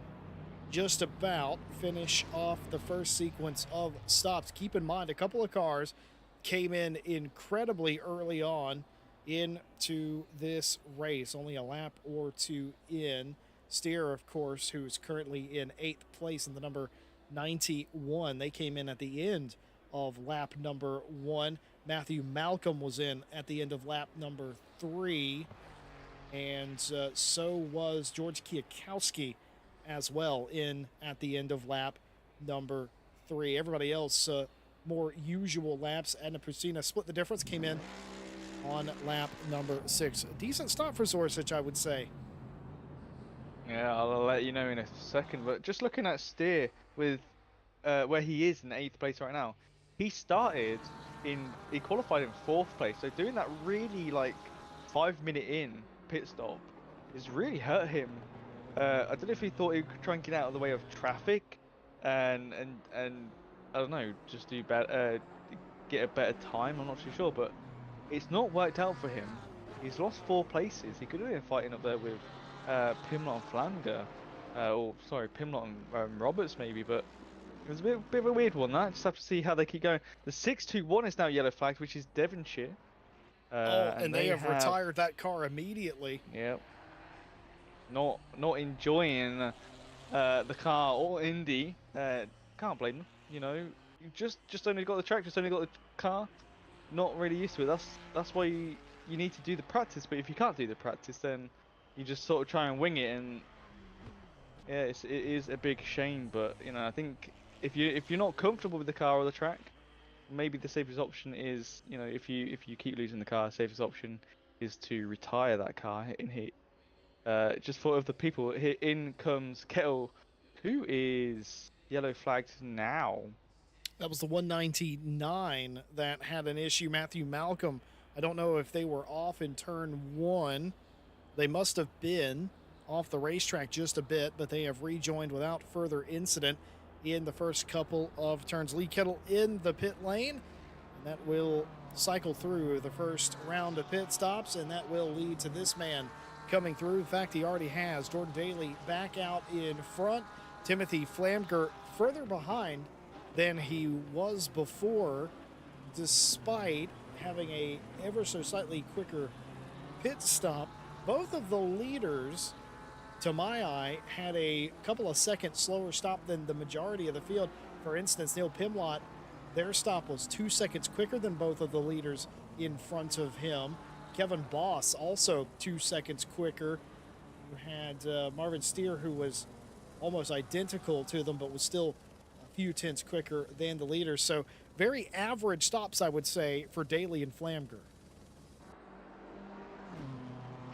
just about finish off the first sequence of stops. Keep in mind, a couple of cars came in incredibly early on into this race, only a lap or 2 in. Steer, of course, who's currently in 8th place in the number 91. They came in at the end of lap number 1. Matthew Malcolm was in at the end of lap number 3. And so was George Kiyakowski as well in at the end of lap number 3. Everybody else, more usual laps. Edna Pustina split the difference, came in on lap number 6. A decent stop for Zorsic, I would say. Yeah, I'll let you know in a second. But just looking at Steer with where he is in 8th place right now, he qualified in 4th place. So doing that really 5-minute in pit stop has really hurt him. I don't know if he thought he could try and get out of the way of traffic, and I don't know, just get a better time. I'm not too sure, but it's not worked out for him. He's lost 4 places. He could have been fighting up there with Pimlott and Flanger, Pimlott and Roberts maybe, but it was a bit of a weird one. That just have to see how they keep going. The 621 is now yellow flagged, which is Devonshire. And they have retired that car immediately. Yep. Not enjoying the car or Indy. Can't blame them. You know, you just only got the track, just only got the car. Not really used to it. That's why you need to do the practice. But if you can't do the practice, then you just sort of try and wing it. And yeah, it is a big shame. But I think if you're not comfortable with the car or the track, maybe the safest option is, if you keep losing the car, safest option is to retire that car and hit. Just for other people, here in comes Kettle, who is yellow flagged now. That was the 199 that had an issue. Matthew Malcolm, I don't know if they were off in turn one. They must have been off the racetrack just a bit, but they have rejoined without further incident in the first couple of turns. Lee Kettle in the pit lane, and that will cycle through the first round of pit stops, and that will lead to this man coming through. In fact, he already has. Jordan Daly back out in front. Timothy Flamger further behind than he was before, despite having a ever so slightly quicker pit stop. Both of the leaders, to my eye, had a couple of seconds slower stop than the majority of the field. For instance, Neil Pimlott, their stop was 2 seconds quicker than both of the leaders in front of him. Kevin Boss also 2 seconds quicker. You had Marvin Steer, who was almost identical to them, but was still a few tenths quicker than the leaders. So very average stops, I would say, for Daly and Flamger.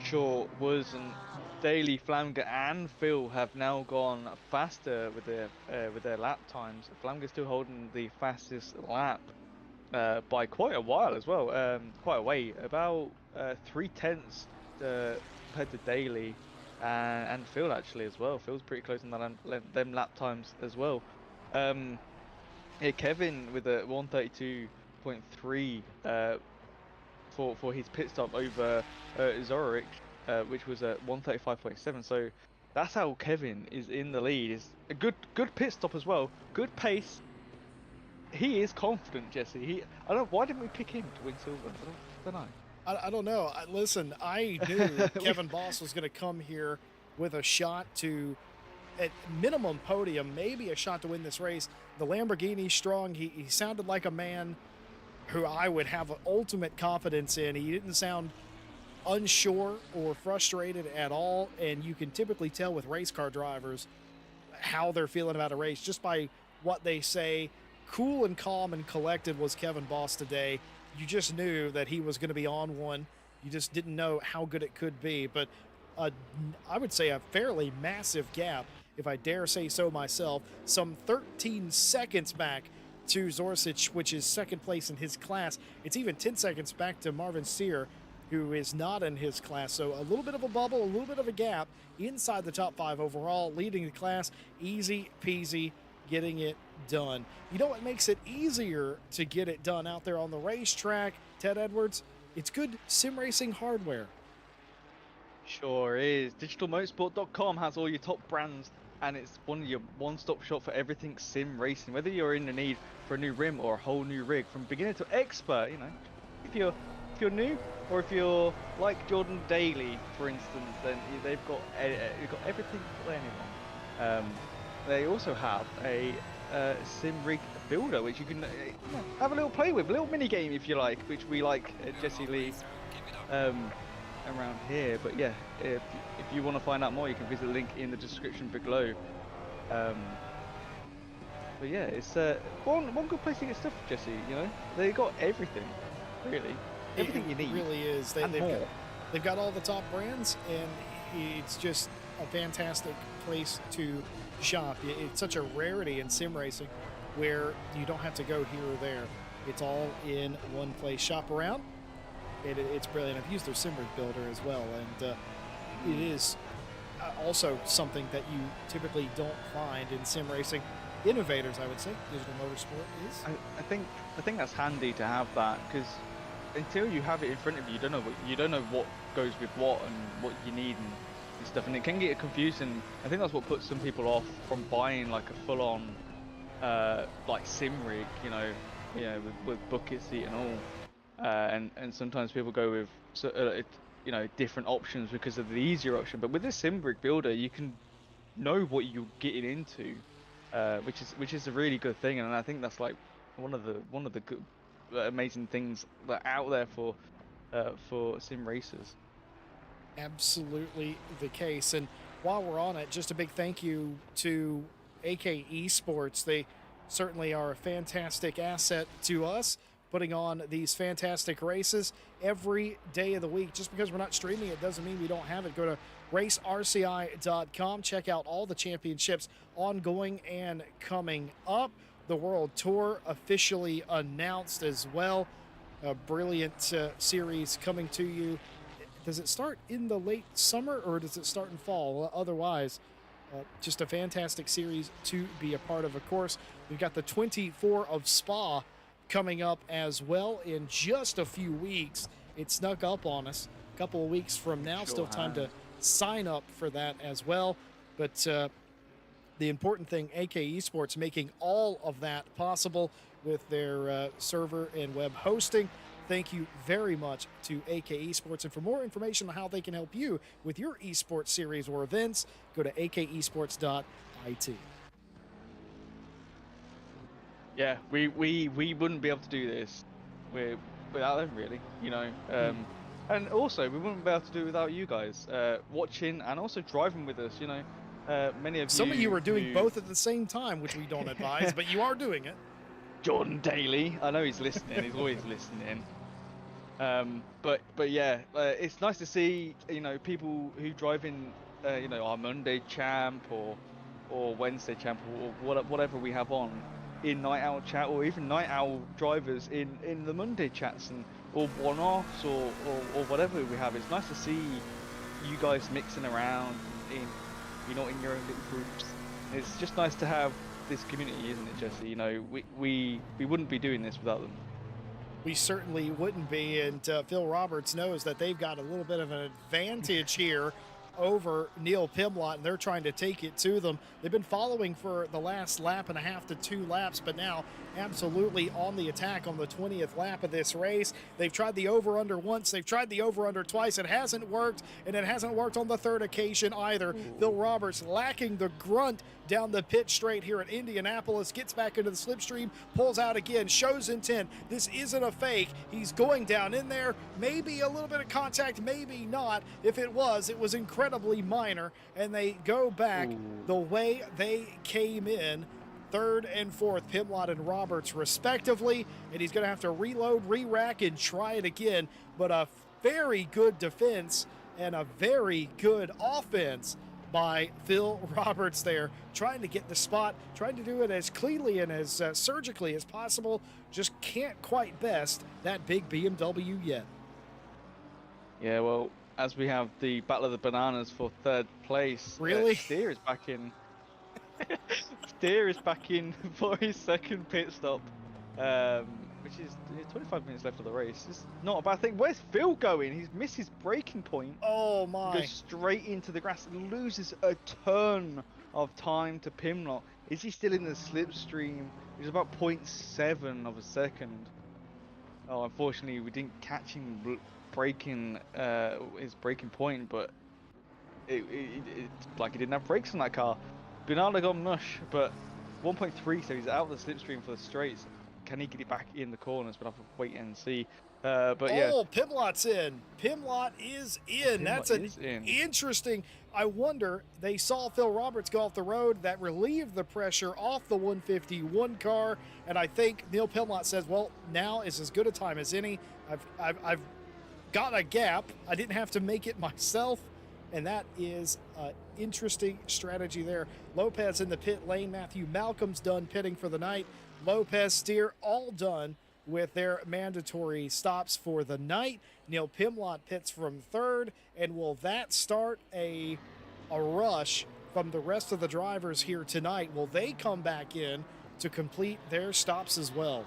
Sure was, and Daly, Flamger, and Phil have now gone faster with their lap times. Flamger's still holding the fastest lap by quite a while as well, quite a way, about 3/10 compared to Daly and Phil actually as well. Phil's pretty close on them lap times as well. Yeah, Kevin with a 132.3 for his pit stop over Zorich, which was at 135.7. So that's how Kevin is in the lead. Is a good pit stop as well. Good pace. He is confident, Jesse. I don't. Why didn't we pick him to win silver? I don't know. I don't know. Listen, I knew Kevin Boss was going to come here with a shot to, at minimum, podium, maybe a shot to win this race. The Lamborghini's strong. He sounded like a man who I would have ultimate confidence in. He didn't sound unsure or frustrated at all, and you can typically tell with race car drivers how they're feeling about a race just by what they say. Cool and calm and collected was Kevin Boss today. You just knew that he was going to be on one. You just didn't know how good it could be. But I would say a fairly massive gap, if I dare say so myself, some 13 seconds back to Zorsic, which is second place in his class. It's even 10 seconds back to Marvin Sear, who is not in his class. So a little bit of a bubble, a little bit of a gap inside the top 5 overall, leading the class. Easy peasy, getting it done. You know what makes it easier to get it done out there on the racetrack, Ted Edwards? It's good sim racing hardware. Sure is. DigitalMotorsport.com has all your top brands, and it's your one-stop shop for everything sim racing. Whether you're in the need for a new rim or a whole new rig, from beginner to expert, if you're new, or if you're like Jordan Daly, for instance, then they've got everything for anyone. They also have a sim rig builder, which you can have a little play with, a little mini game if you like, which we like Jesse Lee around here. But yeah, if you want to find out more, you can visit the link in the description below. But yeah, it's one good place to get stuff, Jesse. They got everything, really, everything you need. It really is. They've got all the top brands, and it's just a fantastic place to shop. It's such a rarity in sim racing where you don't have to go here or there. It's all in one place. Shop around. It's brilliant. I've used their sim rig builder as well, and it is also something that you typically don't find in sim racing. Innovators, I would say. Digital Motorsport is. I think that's handy to have that, because until you have it in front of you, you don't know what goes with what and what you need and stuff, and it can get confusing. I think that's what puts some people off from buying like a full-on like sim rig, with bucket seat and all. And sometimes people go with different options because of the easier option. But with this sim rig builder, you can know what you're getting into, which is a really good thing. And I think that's like one of the good, amazing things that are out there for sim racers. Absolutely the case. And while we're on it, just a big thank you to AK Esports. They certainly are a fantastic asset to us, putting on these fantastic races every day of the week. Just because we're not streaming it doesn't mean we don't have it. Go to racerci.com, check out all the championships ongoing and coming up. The World Tour officially announced as well. A brilliant series coming to you. Does it start in the late summer or does it start in fall? Otherwise, just a fantastic series to be a part of. Of course, we've got the 24 of Spa coming up as well in just a few weeks. It snuck up on us a couple of weeks from now. Still time to sign up for that as well. But the important thing, AK Esports making all of that possible with their server and web hosting. Thank you very much to AK Esports. And for more information on how they can help you with your esports series or events, go to akesports.it. Yeah, we wouldn't be able to do this without them, really. And also we wouldn't be able to do it without you guys watching and also driving with us. Many of Some of you are doing both at the same time, which we don't advise, but you are doing it. Jordan Daly, I know he's listening. He's always listening. But yeah, it's nice to see people who drive in our Monday champ or Wednesday champ or whatever we have on in night owl chat, or even night owl drivers in the Monday chats or one-offs or whatever we have. It's nice to see you guys mixing around in your own little groups. It's just nice to have this community, isn't it, Jesse? We wouldn't be doing this without them. We certainly wouldn't be, and Phil Roberts knows that they've got a little bit of an advantage here over Neil Pimlott, and they're trying to take it to them. They've been following for the last lap and a half to 2 laps, but now absolutely on the attack on the 20th lap of this race. They've tried the over-under once, they've tried the over-under twice. It hasn't worked, and it hasn't worked on the third occasion either. Ooh. Phil Roberts lacking the grunt down the pit straight here at Indianapolis, gets back into the slipstream, pulls out again, shows intent. This isn't a fake. He's going down in there. Maybe a little bit of contact, maybe not. If it was incredibly minor, and they go back the way they came in. Third and fourth, Pimlott and Roberts respectively, and he's going to have to reload, re-rack, and try it again. But a very good defense and a very good offense by Phil Roberts there, trying to get the spot, trying to do it as cleanly and as surgically as possible. Just can't quite best that big BMW yet. Yeah, well, as we have the Battle of the Bananas for third place. Really? Steer is back in. Steer is back in for his second pit stop, which is 25 minutes left of the race. It's not a bad thing. Where's Phil going? He's missed his braking point. Oh my! Goes straight into the grass and loses a ton of time to Pimlott. Is he still in the slipstream? He's about 0.7 of a second. Oh, unfortunately, we didn't catch him breaking his braking point, but it's like he didn't have brakes on that car. Bernardo got mush, but 1.3, so he's out of the slipstream for the straights. Can he get it back in the corners? But I'll have to wait and see. But yeah. Oh, Pimlott's in. Pimlott is in. That's interesting. I wonder, they saw Phil Roberts go off the road. That relieved the pressure off the 151 car. And I think Neil Pimlott says, well, now is as good a time as any. I've got a gap. I didn't have to make it myself. And that is an interesting strategy there. Lopez in the pit lane. Matthew Malcolm's done pitting for the night. Lopez, Steer, all done with their mandatory stops for the night. Neil Pimlott pits from third. And will that start a rush from the rest of the drivers here tonight? Will they come back in to complete their stops as well?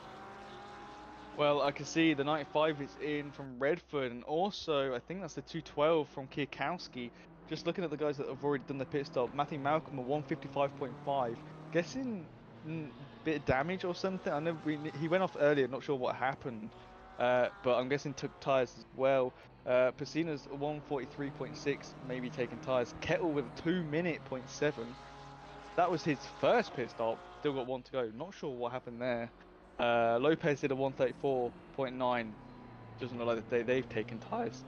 Well, I can see the 95 is in from Redford, and also I think that's the 212 from Kierkowski. Just looking at the guys that have already done the pit stop, Matthew Malcolm at 155.5. Guessing bit of damage or something. I know he went off earlier, not sure what happened, but I'm guessing took tyres as well. Pacina's 143.6, maybe taking tyres. Kettle with a 2-minute 0.7. That was his first pit stop. Still got one to go. Not sure what happened there. Lopez did a 134.9. Doesn't look like they've taken tyres.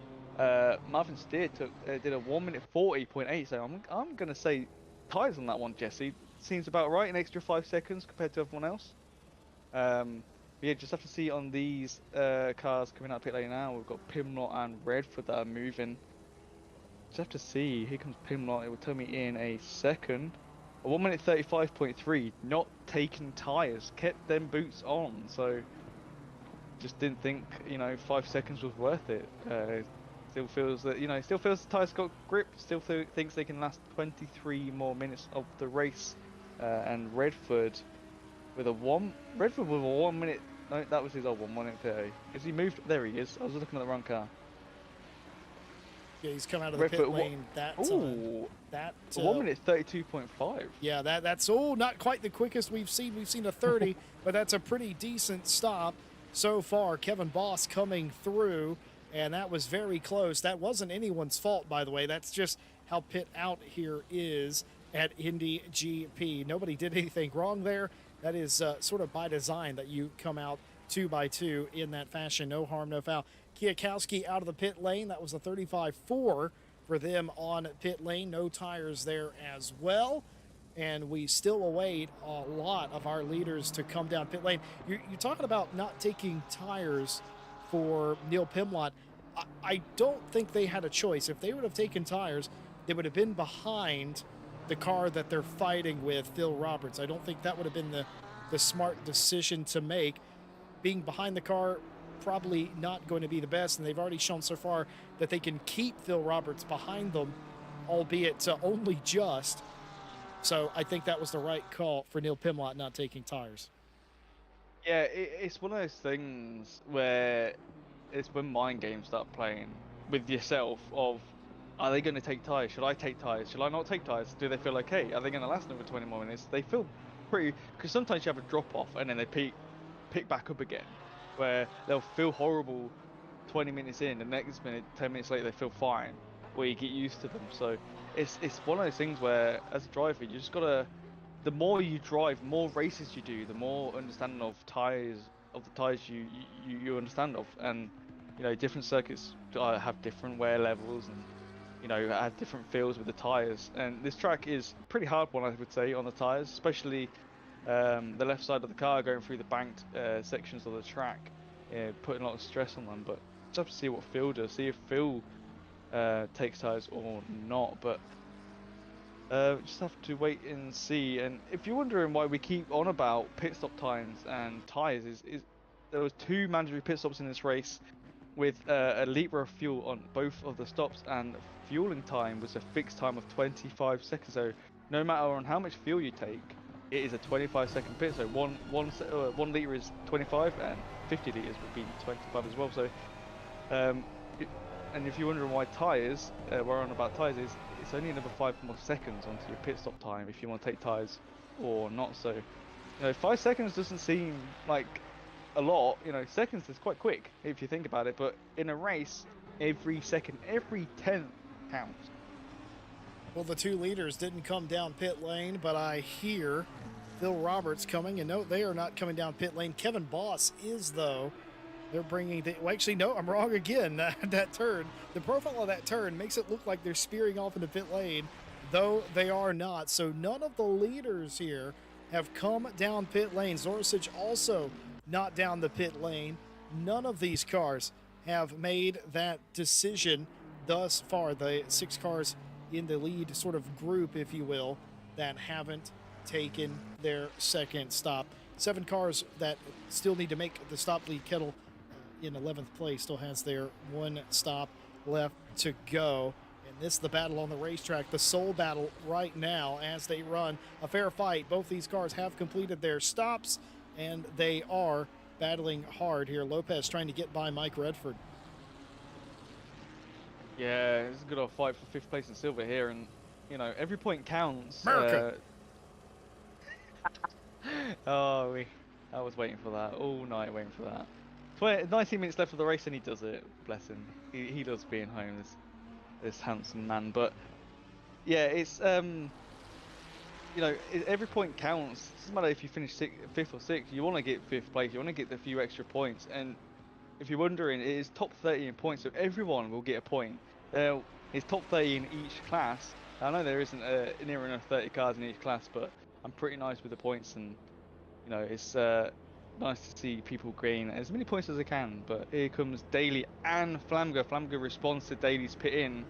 Marvin Steer did a 1 minute 40.8. So I'm gonna say tyres on that one, Jesse. seems about right, an extra 5 seconds compared to everyone else. But yeah, just have to see on these cars coming out pit lane now. We've got Pimlot and Redford that are moving. Just have to see. Here comes Pimlot. It will tell me in a second. A 1 minute 35.3. Not taking tires. Kept them boots on. So just didn't think 5 seconds was worth it. Still feels that still feels the tires got grip. Still thinks they can last 23 more minutes of the race. And Redford with a 1 minute. No, that was his old one. 1 minute 30. Is he moved? There he is. I was looking at the wrong car. Yeah, he's come out of the pit lane that time. That 1 minute 32.5. Yeah, that's not quite the quickest we've seen. We've seen a 30, but that's a pretty decent stop so far. Kevin Boss coming through, and that was very close. That wasn't anyone's fault, by the way. That's just how pit out here is at Indy GP. Nobody did anything wrong there. That is sort of by design that you come out 2 by 2 in that fashion. No harm, no foul. Kwiatkowski out of the pit lane. That was a 35.4 for them on pit lane. No tires there as well. And we still await a lot of our leaders to come down pit lane. You're talking about not taking tires for Neil Pimlott. I don't think they had a choice. If they would have taken tires, they would have been behind the car that they're fighting with, Phil Roberts. I don't think that would have been the smart decision to make. Being behind the car, probably not going to be the best, and they've already shown so far that they can keep Phil Roberts behind them, albeit only just. So I think that was the right call for Neil Pimlott not taking tires. Yeah, it's one of those things where it's when mind games start playing with yourself of, are they going to take tires? Should I take tires? Should I not take tires? Do they feel okay? Are they going to last another 20 more minutes? They feel pretty, because sometimes you have a drop off and then they pick back up again, where they'll feel horrible 20 minutes in, the next minute, 10 minutes later, they feel fine, where you get used to them. So it's one of those things where, as a driver, you just gotta, the more you drive, more races you do, the more understanding of tires, of the tires you understand of, and different circuits have different wear levels, and have different feels with the tires. And this track is a pretty hard one, I would say, on the tires, especially the left side of the car going through the banked sections of the track, putting a lot of stress on them. But just have to see what Phil does, see if Phil takes tires or not. But just have to wait and see. And if you're wondering why we keep on about pit stop times and tires, is there was 2 mandatory pit stops in this race with a litre of fuel on both of the stops, and fueling time was a fixed time of 25 seconds. So no matter on how much fuel you take, it is a 25-second pit. So one litre is 25, and 50 litres would be 25 as well. So and if you're wondering why tires, we're on about tires, is it's only another 5 more seconds onto your pit stop time if you want to take tires or not. So 5 seconds doesn't seem like a lot. Seconds is quite quick if you think about it, but in a race, every second, every 10th counts. Well, the 2 leaders didn't come down pit lane, but I hear Phil Roberts coming, and no, they are not coming down pit lane. Kevin Boss is, though. They're bringing well, actually, no, I'm wrong again. That turn, the profile of that turn makes it look like they're spearing off into pit lane, though they are not. So none of the leaders here have come down pit lane. Zoricic also not down the pit lane. None of these cars have made that decision thus far. The 6 cars in the lead sort of group, if you will, that haven't taken their second stop. 7 cars that still need to make the stop. Lee Kettle in 11th place still has their 1 stop left to go. And this is the battle on the racetrack, the sole battle right now as they run a fair fight. Both these cars have completed their stops, and they are battling hard here. Lopez trying to get by Mike Redford. Yeah, it's a good old fight for 5th place and silver here, and every point counts. America. I was waiting for that all night, waiting for that. 19 minutes left of the race, and he does it. Bless him. He loves being home, this handsome man. But yeah, it's every point counts. It doesn't matter if you finish 5th or 6th. You want to get 5th place. You want to get the few extra points. And if you're wondering, it is top 30 in points, so everyone will get a point. It's top 30 in each class. I know there isn't near enough 30 cars in each class, but I'm pretty nice with the points, and you know it's nice to see people gain as many points as they can. But here comes Daly and Flamger. Flamger responds to Daly's pit in.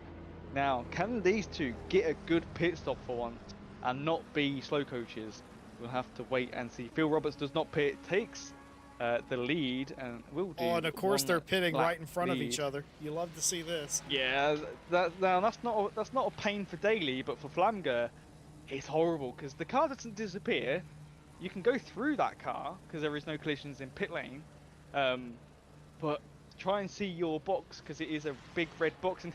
Now, can these two get a good pit stop for once and not be slow coaches? We'll have to wait and see. Phil Roberts does not pit, takes the lead, and will do Oh, and of course they're one pitting lap right in front of each lead. other. You love to see this. Yeah, that's not a pain for Daly, but for Flamger, it's horrible because the car doesn't disappear. You can go through that car because there is no collisions in pit lane, but try and see your box because it is a big red box. And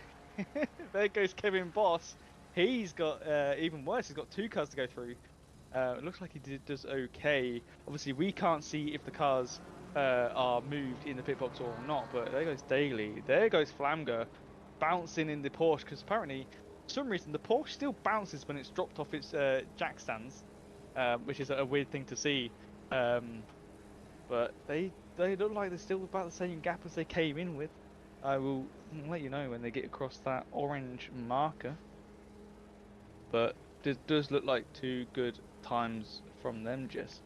there goes Kevin Boss. He's got even worse. He's got two cars to go through. It looks like he does okay. Obviously, we can't see if the cars are moved in the pit box or not. But there goes Daly. There goes Flamger, bouncing in the Porsche because apparently, for some reason, the Porsche still bounces when it's dropped off its jack stands, which is a weird thing to see. But they look like they're still about the same gap as they came in with. I will let you know when they get across that orange marker. But it does look like two good times from them, Jess.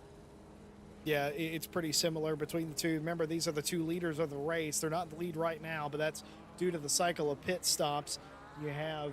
Yeah, it's pretty similar between the two. Remember, these are the two leaders of the race. They're not the lead right now, but that's due to the cycle of pit stops. You have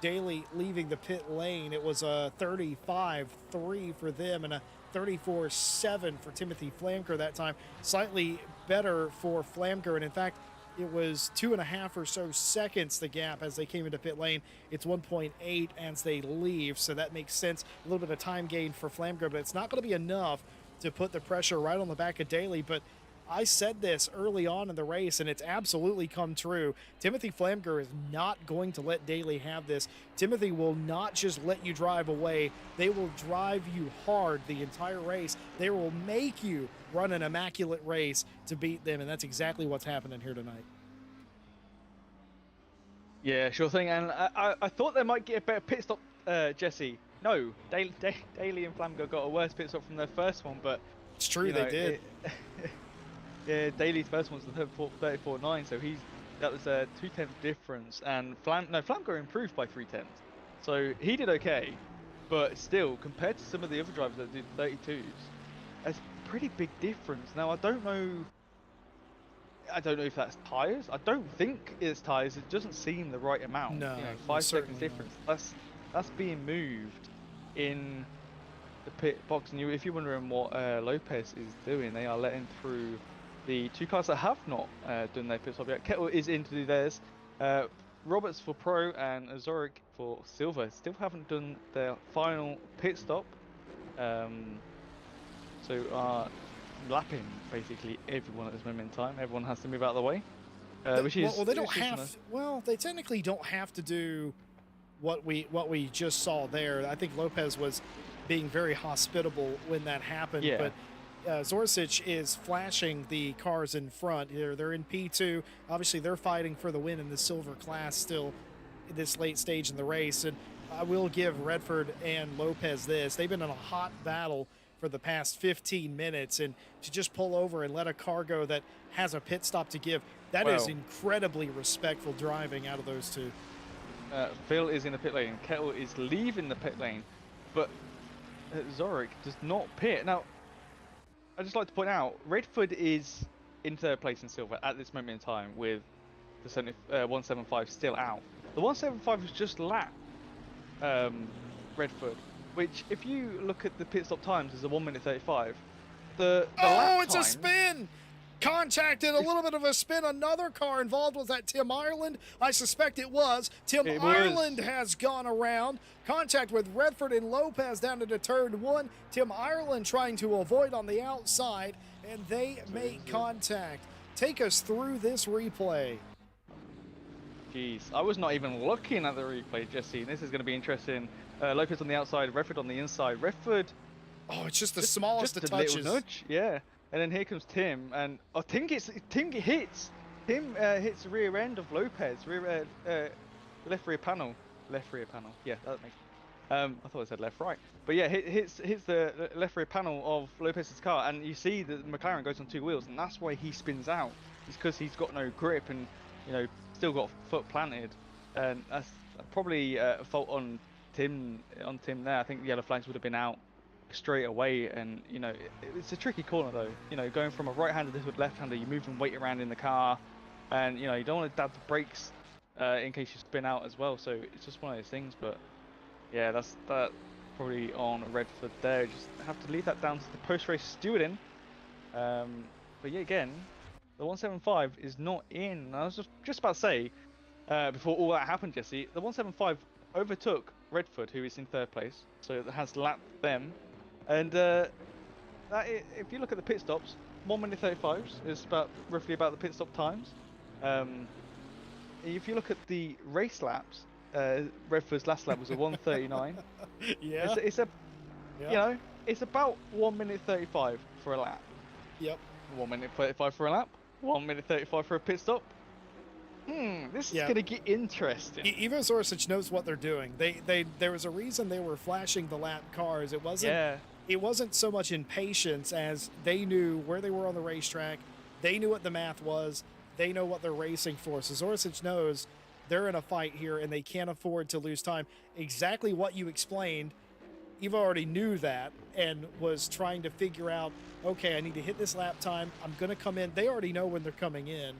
Daly leaving the pit lane. It was a 35-3 for them and a 34-7 for Timothy Flamger that time. Slightly better for Flamger, and in fact, it was 2.5 or so seconds the gap as they came into pit lane. It's 1.8 as they leave, so that makes sense. A little bit of time gain for Flamger, but it's not going to be enough to put the pressure right on the back of Daly. But I said this early on in the race, and it's absolutely come true. Timothy Flamger is not going to let Daly have this. Timothy will not just let you drive away. They will drive you hard the entire race. They will make you run an immaculate race to beat them, and that's exactly what's happening here tonight. Yeah, sure thing. And I thought they might get a better pit stop, Jesse. No, Daly and Flamger got a worse pit stop from their first one, but It's true, they did. Yeah, Daly's first one was the 34.9, so that was a 2/10 difference, and Flamger improved by 3/10, so he did okay, but still compared to some of the other drivers that did 32s, that's a pretty big difference. Now I don't know if that's tires. I don't think it's tires. It doesn't seem the right amount. No, you know, 5 seconds certainly difference. That's being moved in the pit box, and if you're wondering what Lopez is doing, they are letting through the two cars that have not done their pit stop yet. Kettle is in to do theirs. Roberts for Pro and Zurich for Silver still haven't done their final pit stop. So lapping basically everyone at this moment in time. Everyone has to move out of the way. They don't have. Well, they technically don't have to do what we just saw there. I think Lopez was being very hospitable when that happened. Yeah. But Zorsic is flashing the cars in front. They're in P2. Obviously, they're fighting for the win in the silver class still in this late stage in the race. And I will give Redford and Lopez this. They've been in a hot battle for the past 15 minutes, and to just pull over and let a car go that has a pit stop to give, that is incredibly respectful driving out of those two. Phil is in the pit lane. Kettle is leaving the pit lane, but Zurich does not pit. Now, I'd just like to point out, Redford is in third place in silver at this moment in time with the 175 still out. The 175 has just lapped Redford, which if you look at the pit stop times is a 1:35. The lap it's a spin! Contacted a little bit of a spin. Another car involved. Was that Tim Ireland? I suspect it was. Ireland has gone around. Contact with Redford and Lopez down into turn one. Tim Ireland trying to avoid on the outside, and they make contact. Take us through this replay. Jeez, I was not even looking at the replay, Jesse. This is going to be interesting. Lopez on the outside, Redford on the inside. Redford. Oh, it's just the smallest of touches. Little nudge, yeah. And then here comes Tim, and I think Tim hits the rear end of Lopez, left rear panel. Yeah, that makes. I thought I said left right, but yeah, hits the left rear panel of Lopez's car, and you see that McLaren goes on two wheels, and that's why he spins out. It's because he's got no grip, and still got foot planted, and that's probably a fault on Tim there. I think the yellow flags would have been out straight away, and it's a tricky corner though. Going from a right-hander to a left-hander, you're moving weight around in the car, and you don't want to dab the brakes in case you spin out as well. So it's just one of those things. But yeah, that probably on Redford there. Just have to leave that down to the post-race stewarding. But yeah, again, the 175 is not in. I was just about to say, before all that happened, Jesse, the 175 overtook Redford, who is in third place, so it has lapped them. And if you look at the pit stops, 1 minute 35s is roughly about the pit stop times. If you look at the race laps, Redford's last lap was a 1:39. Yeah. It's about 1 minute 35 for a lap. Yep. 1 minute 35 for a lap. 1 minute 35 for a pit stop. This is gonna get interesting. Even Zorsic knows what they're doing. There was a reason they were flashing the lap cars. It wasn't so much impatience as they knew where they were on the racetrack. They knew what the math was. They know what they're racing for. So Zorsic knows they're in a fight here and they can't afford to lose time. Exactly what you explained. Eva already knew that and was trying to figure out, okay, I need to hit this lap time. I'm going to come in. They already know when they're coming in.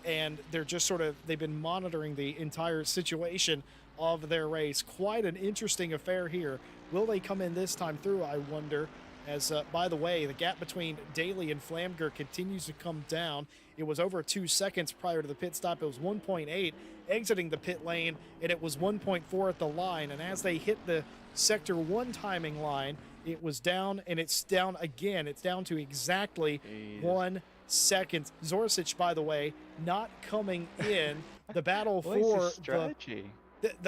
And they're just they've been monitoring the entire situation of their race. Quite an interesting affair here. Will they come in this time through, I wonder? As, by the way, the gap between Daly and Flamger continues to come down. It was over 2 seconds prior to the pit stop. It was 1.8 exiting the pit lane, and it was 1.4 at the line. And as they hit the Sector 1 timing line, it was down, and it's down again. It's down to exactly 1 second. Zorsic, by the way, not coming in. The battle for the strategy.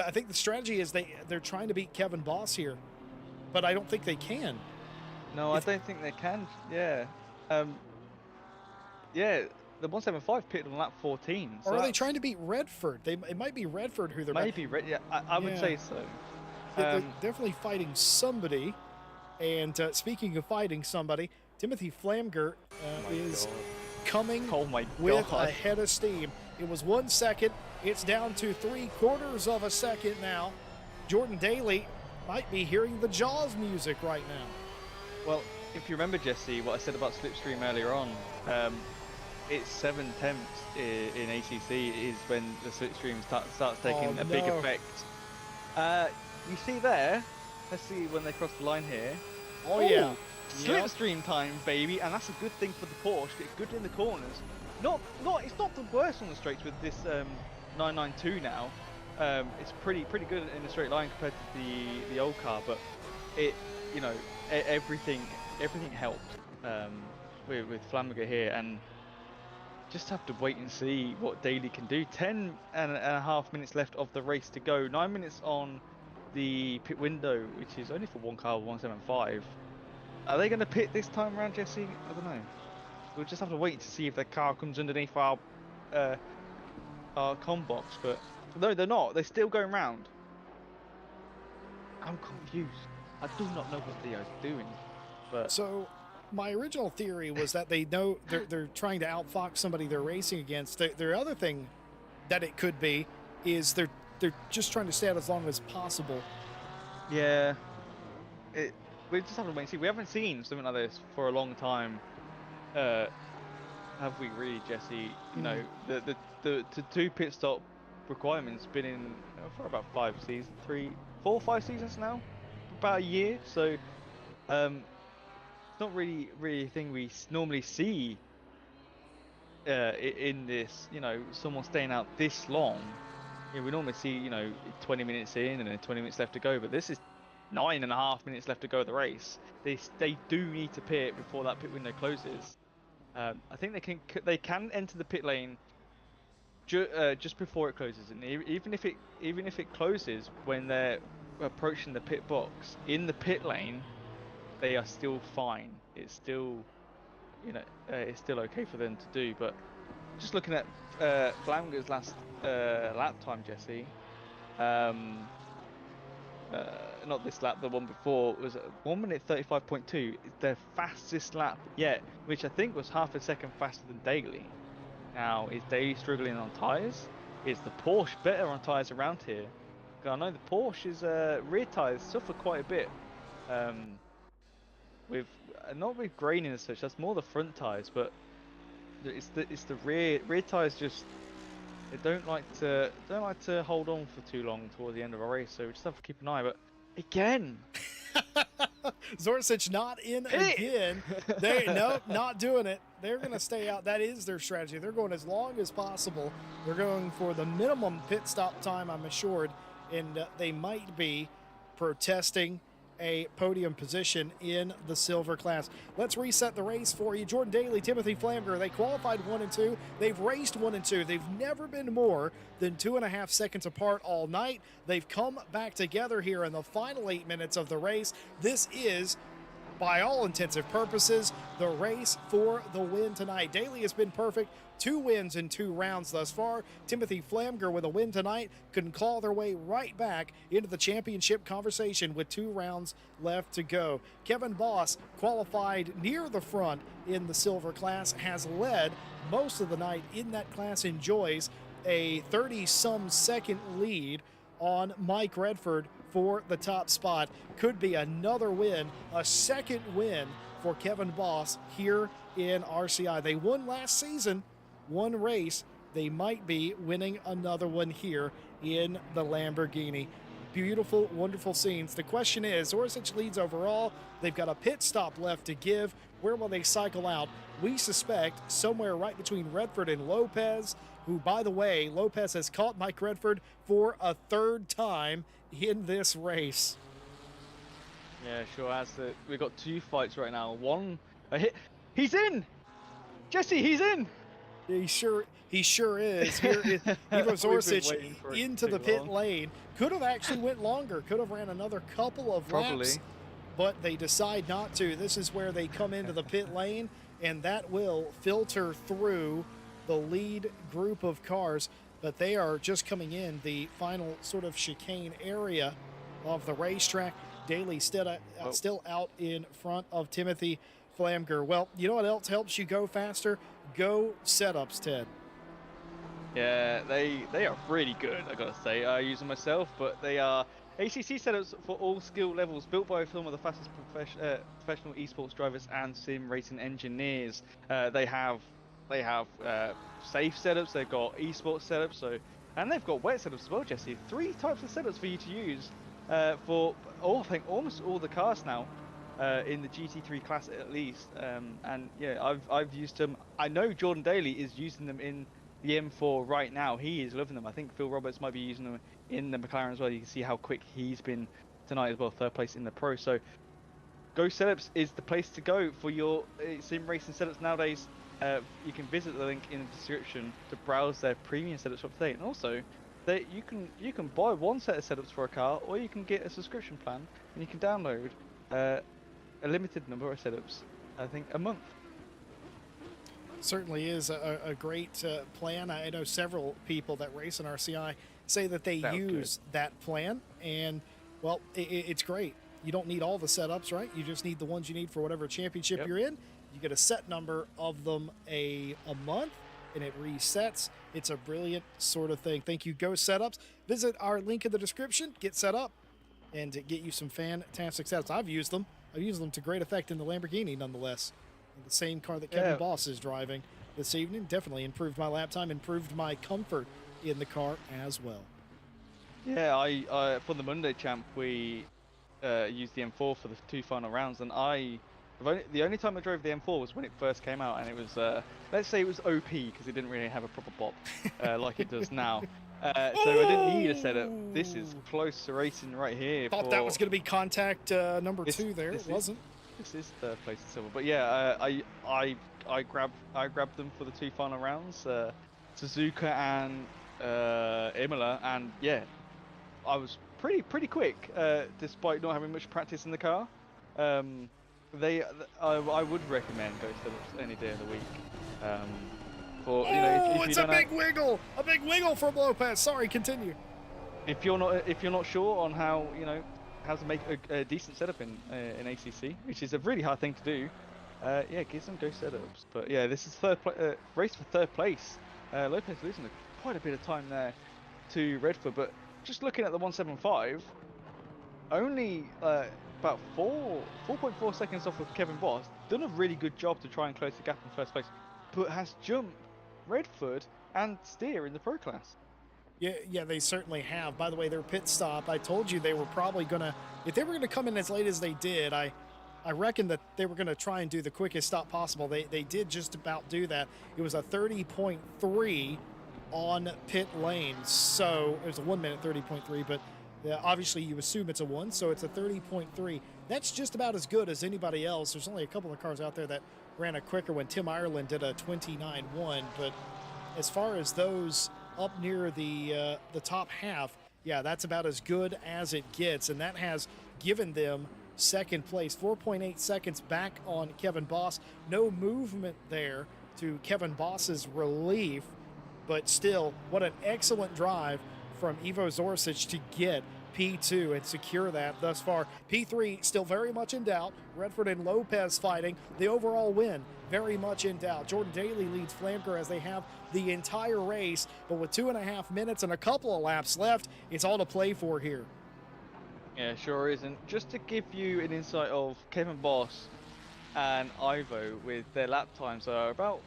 I think the strategy is they're trying to beat Kevin Boss here, but I don't think they can. No, I don't think they can. Yeah. The 175 pitted on lap 14. So or are they trying to beat Redford? It might be Redford who they're... Maybe, yeah, I would say so. They're definitely fighting somebody. And speaking of fighting somebody, Timothy Flamger is coming with a head of steam. It was 1 second. It's down to 3/4 of a second now. Jordan Daly might be hearing the Jaws music right now. Well, if you remember, Jesse, what I said about Slipstream earlier on, it's 7 tenths in ACC is when the Slipstream starts taking a big effect. You see there, let's see when they cross the line here. Oh yeah. Slipstream time, baby, and that's a good thing for the Porsche. It's good in the corners. It's not the worst on the straights with this 992 now. It's pretty good in the straight line compared to the old car, but everything helped with Flamger here, and just have to wait and see what Daly can do. 10.5 minutes left of the race to go. 9 minutes on the pit window, which is only for one car, 175. Are they going to pit this time around, Jesse? I don't know. We'll just have to wait to see if the car comes underneath our com box. But no, they're not. They're still going round. I'm confused. I do not know what they are doing. But so my original theory was that they know they're trying to outfox somebody they're racing against. Their other thing that it could be is they're just trying to stay out as long as possible. Yeah. We just have to wait and see. We haven't seen something like this for a long time. Have we really, Jesse? You know, the 2 pit stop requirement's been in for about 5 seasons, 3, 4, 5 seasons now, about a year. So it's not really a thing we normally see in this. Someone staying out this long. We normally see 20 minutes in and then 20 minutes left to go, but this is 9.5 minutes left to go of the race. They do need to pit before that pit window closes. I think they can enter the pit lane just before it closes, and even if it closes when they're approaching the pit box in the pit lane, they are still fine. It's still it's still okay for them to do. But just looking at Flamger's last lap time, Jesse. Not this lap, the one before, was 1 minute 35.2. It's their fastest lap yet, which I think was half a second faster than Daly. Now, is Daly struggling on tyres? Is the Porsche better on tyres around here? I know the Porsche's rear tyres suffer quite a bit um, with not with graining as such. That's more the front tyres, but it's the rear tyres just they don't like to hold on for too long towards the end of a race. So we just have to keep an eye. But again, Zorsic not in again. Nope, not doing it. They're going to stay out. That is their strategy. They're going as long as possible. They're going for the minimum pit stop time, I'm assured, and they might be protesting a podium position in the silver class. Let's reset the race for you. Jordan Daly, Timothy Flamger, they qualified 1 and 2. They've raced 1 and 2. They've never been more than 2.5 seconds apart all night. They've come back together here in the final 8 minutes of the race. This is, by all intensive purposes, the race for the win tonight. Daly has been perfect. 2 wins in 2 rounds thus far. Timothy Flamger with a win tonight can claw their way right back into the championship conversation with 2 rounds left to go. Kevin Boss, qualified near the front in the silver class, has led most of the night in that class, enjoys a 30-some second lead on Mike Redford for the top spot. Could be another win, a second win for Kevin Boss here in RCI. They won last season, 1 race. They might be winning another one here in the Lamborghini. Beautiful, wonderful scenes. The question is, Orsic leads overall. They've got a pit stop left to give. Where will they cycle out? We suspect somewhere right between Redford and Lopez, who, by the way, Lopez has caught Mike Redford for a 3rd time in this race. yeah, sure has. We've got 2 fights right now. One, a hit. He's in. Jesse, he's in. He sure is. Here is Ivo Zorsic into the pit lane. Could have actually went longer. Could have ran another couple of laps, but they decide not to. This is where they come into the pit lane, and that will filter through the lead group of cars. But they are just coming in the final sort of chicane area of the racetrack. Daly still out in front of Timothy Flamger. Well, you know what else helps you go faster? Go setups, Ted. Yeah, they are really good, I gotta say. I use them myself, but they are ACC setups for all skill levels, built by some of the fastest professional esports drivers and sim racing engineers. They have safe setups, they've got esports setups, and they've got wet setups as well, Jesse. 3 types of setups for you to use for I think almost all the cars now. In the GT3 class at least, and yeah, I've used them. I know Jordan Daly is using them in the M4 right now. He is loving them. I think Phil Roberts might be using them in the McLaren as well. You can see how quick he's been tonight as well, 3rd place in the Pro. So Go Setups is the place to go for your sim racing setups nowadays. You can visit the link in the description to browse their premium setups for today, and also you can buy 1 set of setups for a car, or you can get a subscription plan and you can download a limited number of setups, I think, a month. Certainly is a great plan. I know several people that race in RCI say that they use that plan, and well, it's great. You don't need all the setups, right? You just need the ones you need for whatever championship you're in. You get a set number of them a month, and it resets. It's a brilliant sort of thing. Thank you, Go Setups. Visit our link in the description, get set up, and to get you some fantastic setups. I've used them to great effect in the Lamborghini, nonetheless. In the same car that Kevin Boss is driving this evening. Definitely improved my lap time, improved my comfort in the car as well. Yeah, I for the Monday champ, we used the M4 for the 2 final rounds, and the only time I drove the M4 was when it first came out, and it was let's say it was OP because it didn't really have a proper bop like it does now. So I didn't need a setup. This is close to racing right here. Thought that was going to be contact number 2 there. It wasn't. This is 3rd place in silver. But yeah, I grabbed them for the 2 final rounds, Suzuka and Imola, and yeah, I was pretty quick despite not having much practice in the car. I would recommend Go Setups any day of the week. It's a big wiggle from Lopez. Sorry, continue. If you're not sure on how to make a decent setup in ACC, which is a really hard thing to do, yeah, give some Go Setups. But yeah, this is race for 3rd place. Lopez losing quite a bit of time there to Redford, but just looking at the 175, only about 4.4 seconds off of Kevin Boss, done a really good job to try and close the gap in first place, but has jumped Redford and Steer in the Pro Class. Yeah, they certainly have. By the way, their pit stop, I told you they were probably gonna, if they were gonna come in as late as they did, I reckon that they were gonna try and do the quickest stop possible. They did just about do that. It was a 30.3 on pit lane, so it was a 1 minute 30.3, but obviously you assume it's a 1, so it's a 30.3. That's just about as good as anybody else. There's only a couple of cars out there that ran a quicker when Tim Ireland did a 29.1, but as far as those up near the top half, yeah, that's about as good as it gets, and that has given them second place. 4.8 seconds back on Kevin Boss. No movement there to Kevin Boss's relief, but still, what an excellent drive from Ivo Zorsic to get P2 and secure that thus far. P3 still very much in doubt. Redford and Lopez fighting. The overall win very much in doubt. Jordan Daly leads Flamker as they have the entire race, but with 2.5 minutes and a couple of laps left, it's all to play for here. Yeah, sure is. And just to give you an insight of Kevin Boss and Ivo with their lap times are about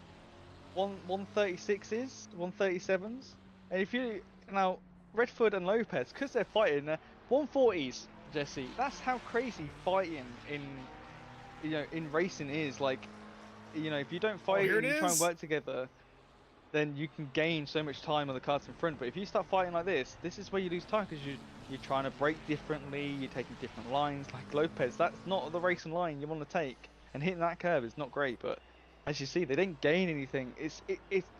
136s, 137s. And if you now Redford and Lopez, because they're fighting 140s, Jesse. That's how crazy fighting in racing is. Like, if you don't fight and you try and work together, then you can gain so much time on the cars in front. But if you start fighting like this is where you lose time, because you're trying to brake differently, you're taking different lines. Like Lopez, that's not the racing line you want to take, and hitting that curve is not great. But as you see, they didn't gain anything.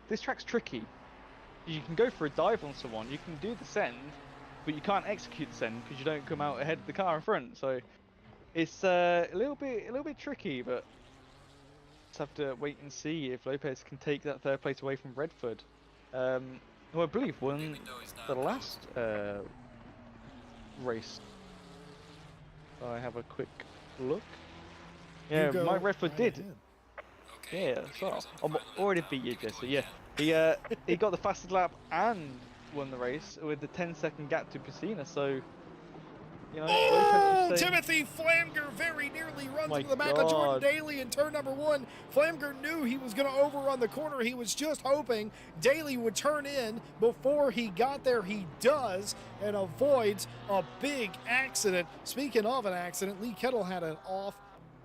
This track's tricky. You can go for a dive on someone, you can do the send, but you can't execute the send because you don't come out ahead of the car in front. So it's a little bit tricky, but just have to wait and see if Lopez can take that third place away from Redford, who I believe won the last race. I have a quick look. Yeah, Mike Redford did. Yeah, so I'm already beat you, Jesse. Yeah, he got the fastest lap and won the race with the 10-second gap to Piscina. So, Timothy Flamger very nearly runs into the back of Jordan Daly in turn number 1. Flamger knew he was going to overrun the corner. He was just hoping Daly would turn in before he got there. He does, and avoids a big accident. Speaking of an accident, Lee Kettle had an off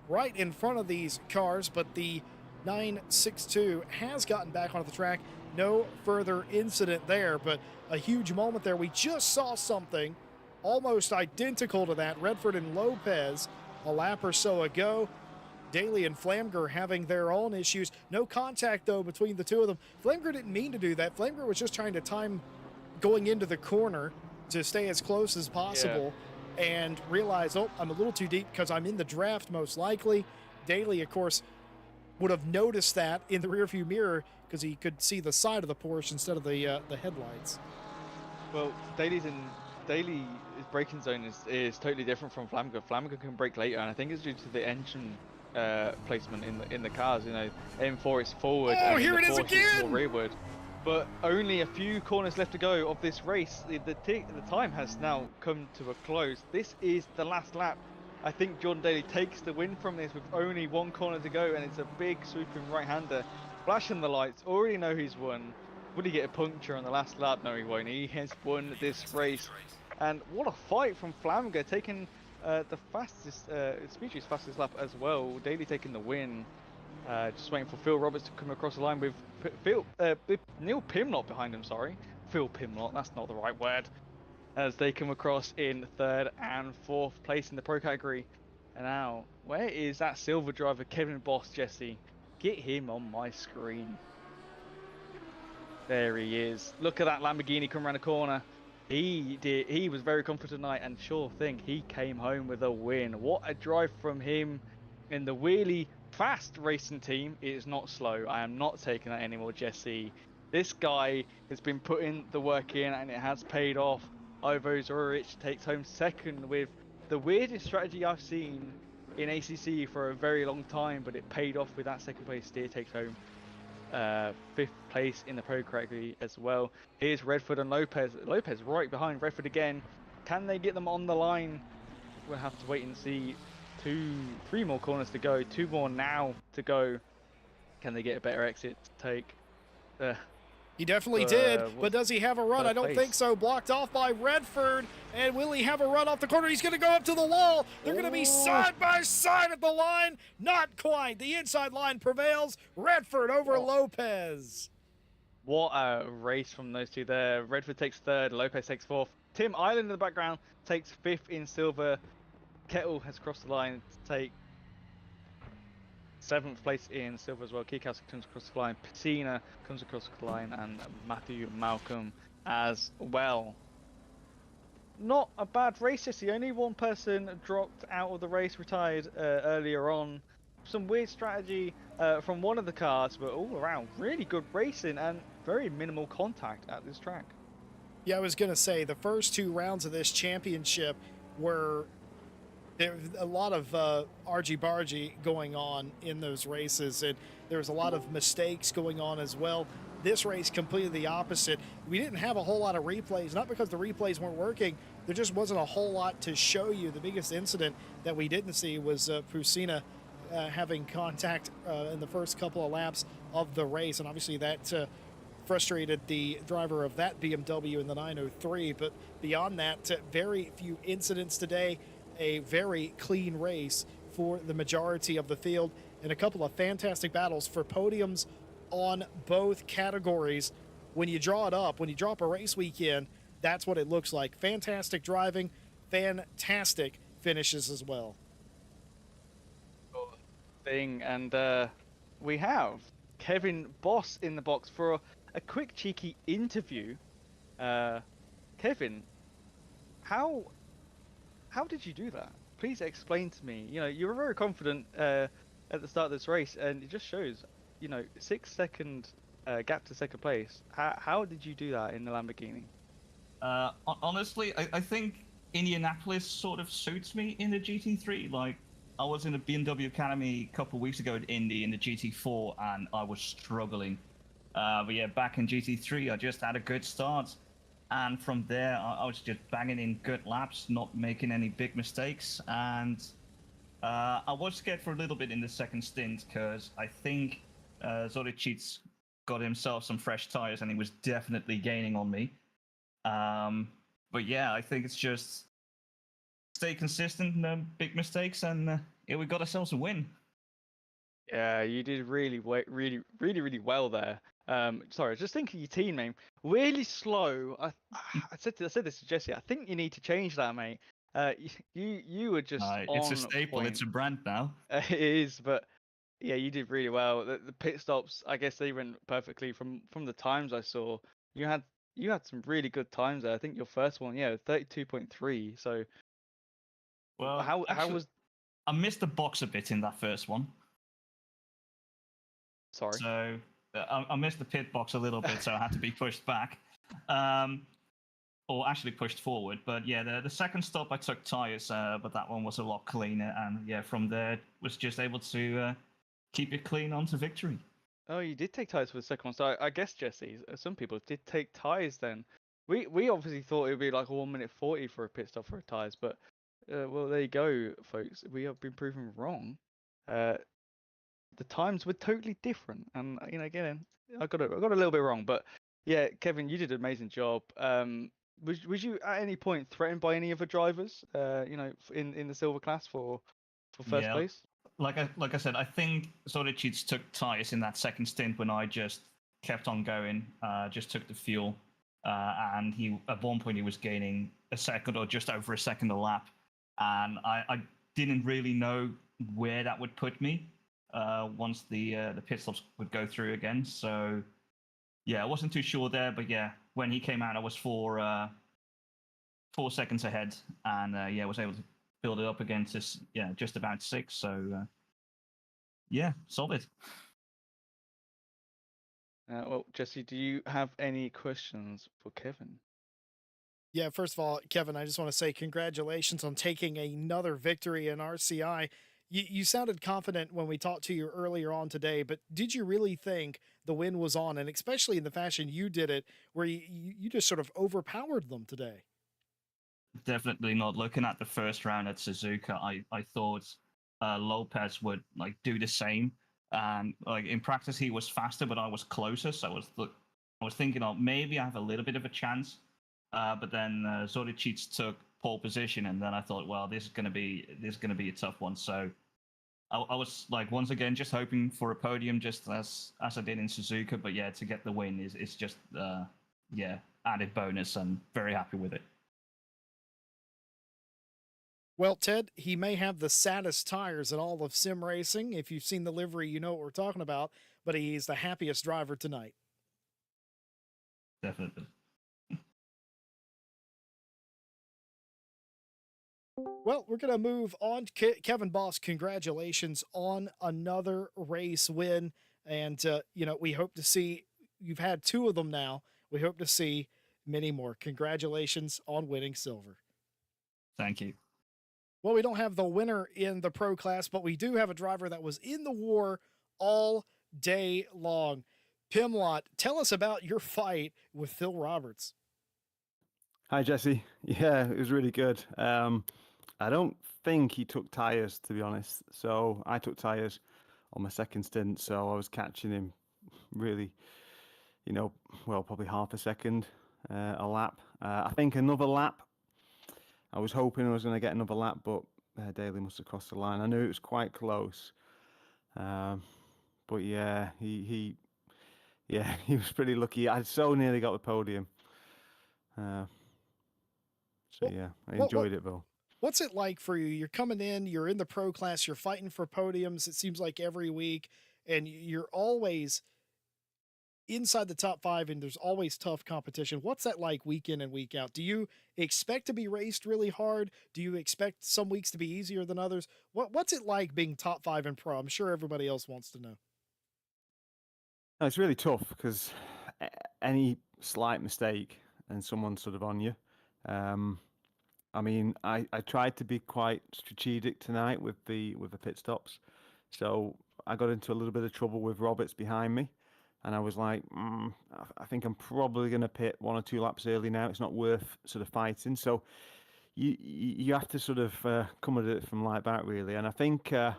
right in front of these cars, but the 962 has gotten back onto the track. No further incident there, but a huge moment there. We just saw something almost identical to that. Redford and Lopez a lap or so ago. Daly and Flamger having their own issues. No contact, though, between the two of them. Flamger didn't mean to do that. Flamger was just trying to time going into the corner to stay as close as possible, and realize, oh, I'm a little too deep because I'm in the draft most likely. Daly, of course, would have noticed that in the rearview mirror because he could see the side of the Porsche instead of the headlights. Well, Daly's braking zone is totally different from Flamger. Flamger can brake later, and I think it's due to the engine placement in the cars. M4 is forward, and here the it is Porsche again! is more rearward. But only a few corners left to go of this race. The time has now come to a close. This is the last lap. I think Jordan Daly takes the win from this with only one corner to go, and it's a big swooping right-hander. Flashing the lights, already know he's won. Will he get a puncture on the last lap? No, he won't. He has won this race. And what a fight from Flamger, taking the fastest, Speedy's fastest lap as well. Daly taking the win. Just waiting for Phil Roberts to come across the line with Neil Pimlott behind him, sorry. Phil Pimlott, that's not the right word. As they come across in third and fourth place in the pro category. And now, where is that silver driver, Kevin Boss, Jesse? Get him on my screen. There he is. Look at that Lamborghini come around the corner. He was very confident tonight, and sure thing, he came home with a win. What a drive from him in the really fast racing team. It is not slow. I am not taking that anymore, Jesse. This guy has been putting the work in, and it has paid off. Ivo Zorich takes home second with the weirdest strategy I've seen in ACC for a very long time, but it paid off with that second place. Steer takes home fifth place in the pro category as well. Here's Redford and Lopez. Lopez right behind Redford again. Can they get them on the line? We'll have to wait and see. Three more corners to go. Two more now to go. Can they get a better exit to take? He definitely did, but does he have a run? I Third don't think place. so. Blocked off by Redford. And will he have a run off the corner? He's going to go up to the wall. They're going to be side by side at the line. Not quite. The inside line prevails. Redford over Lopez. What a race from those two there. Redford takes third, Lopez takes fourth. Tim Island in the background takes fifth in silver. Kettle has crossed the line to take seventh place in silver as well. Kikowski comes across the line. Piscina comes across the line, and Matthew Malcolm as well. Not a bad race, Jesse. Only one person dropped out of the race, retired earlier on. Some weird strategy from one of the cars, but all around really good racing and very minimal contact at this track. Yeah, I was going to say the first two rounds of this championship were there was a lot of argy-bargy going on in those races, and there was a lot of mistakes going on as well. This race completely the opposite. We didn't have a whole lot of replays, not because the replays weren't working. There just wasn't a whole lot to show you. The biggest incident that we didn't see was Pusina having contact in the first couple of laps of the race, and obviously that frustrated the driver of that BMW in the 903. But beyond that, very few incidents today. A very clean race for the majority of the field, and a couple of fantastic battles for podiums on both categories. When you draw it up, when you drop a race weekend, that's what it looks like. Fantastic driving, finishes as well. And we have Kevin Boss in the box for a quick cheeky interview. Kevin, how did you do that? Please explain to me. You know, you were very confident at the start of this race, and it just shows, 6-second gap to second place. How did you do that in the Lamborghini? Honestly, I think Indianapolis sort of suits me in the GT3. Like, I was in the BMW Academy a couple of weeks ago at Indy in the GT4, and I was struggling. But yeah, back in GT3, I just had a good start. And from there, I was just banging in good laps, not making any big mistakes. And I was scared for a little bit in the second stint, because I think Zoricic got himself some fresh tires, and he was definitely gaining on me. But yeah, I think it's just stay consistent, no big mistakes, and yeah, we got ourselves a win. Yeah, you did really well there. Sorry, I was just thinking your team name. Really slow. I said this to Jesse. I think you need to change that, mate. You were just it's a on staple. point. It's a brand now. It is, but yeah, you did really well. The pit stops, I guess they went perfectly from the times I saw. You had some really good times there. I think your first one, yeah, 32.3. So Well, how actually, was? I missed the box a bit in that first one. Sorry. So I missed the pit box a little bit, so I had to be pushed back, or actually pushed forward. But yeah, the second stop I took tires, but that one was a lot cleaner, and yeah, from there was just able to keep it clean onto victory. Oh, you did take tires for the second one. So I guess, Jesse, some people did take tires then. We obviously thought it would be like a 1 minute 40 for a pit stop for tires, but well, there you go, folks. We have been proven wrong. The times were totally different, and again, I got a little bit wrong, but yeah, Kevin, you did an amazing job. Was you at any point threatened by any other drivers? In the silver class for first place? Like I said, I think Zoricic took tires in that second stint when I just kept on going, just took the fuel, and he at one point he was gaining a second or just over a second a lap, and I didn't really know where that would put me once the pit stops would go through again. So yeah, I wasn't too sure there, but yeah, when he came out, I was 4 seconds ahead, and yeah, was able to build it up again to just about 6. So yeah, solid. Well, Jesse, do you have any questions for Kevin? Yeah, first of all, Kevin, I just want to say congratulations on taking another victory in RCI. You sounded confident when we talked to you earlier on today, but did you really think the win was on? And especially in the fashion you did it, where you just sort of overpowered them today. Definitely not. Looking at the first round at Suzuka, I thought Lopez would like do the same. And like in practice, he was faster, but I was closer. So I was thinking, oh, maybe I have a little bit of a chance. But then Zoric took pole position, and then I thought, well, this is gonna be a tough one. So I was like once again just hoping for a podium, just as I did in Suzuka. But yeah, to get the win is just yeah, added bonus, and very happy with it. Well, Ted, he may have the saddest tires in all of sim racing. If you've seen the livery, you know what we're talking about, but he's the happiest driver tonight. Definitely. Well, we're going to move on. Kevin Boss, congratulations on another race win. And, we hope to see, you've had two of them now. We hope to see many more. Congratulations on winning silver. Thank you. Well, we don't have the winner in the pro class, but we do have a driver that was in the war all day long. Pimlott, tell us about your fight with Phil Roberts. Hi, Jesse. Yeah, it was really good. I don't think he took tyres, to be honest. So I took tyres on my second stint, so I was catching him really, probably half a second a lap. I think another lap. I was hoping I was going to get another lap, but Daly must have crossed the line. I knew it was quite close. But yeah, he was pretty lucky. I so nearly got the podium. Yeah, I enjoyed it, though. What's it like for you? You're coming in, you're in the pro class, you're fighting for podiums, it seems like every week, and you're always inside the top 5, and there's always tough competition. What's that like week in and week out? Do you expect to be raced really hard? Do you expect some weeks to be easier than others? What's it like being top 5 in pro? I'm sure everybody else wants to know. No, it's really tough because any slight mistake and someone's sort of on you. I mean, I tried to be quite strategic tonight with the pit stops, so I got into a little bit of trouble with Roberts behind me, and I was like, I think I'm probably going to pit 1 or 2 laps early now. It's not worth sort of fighting. So you have to sort of come at it from like that, really. And I think I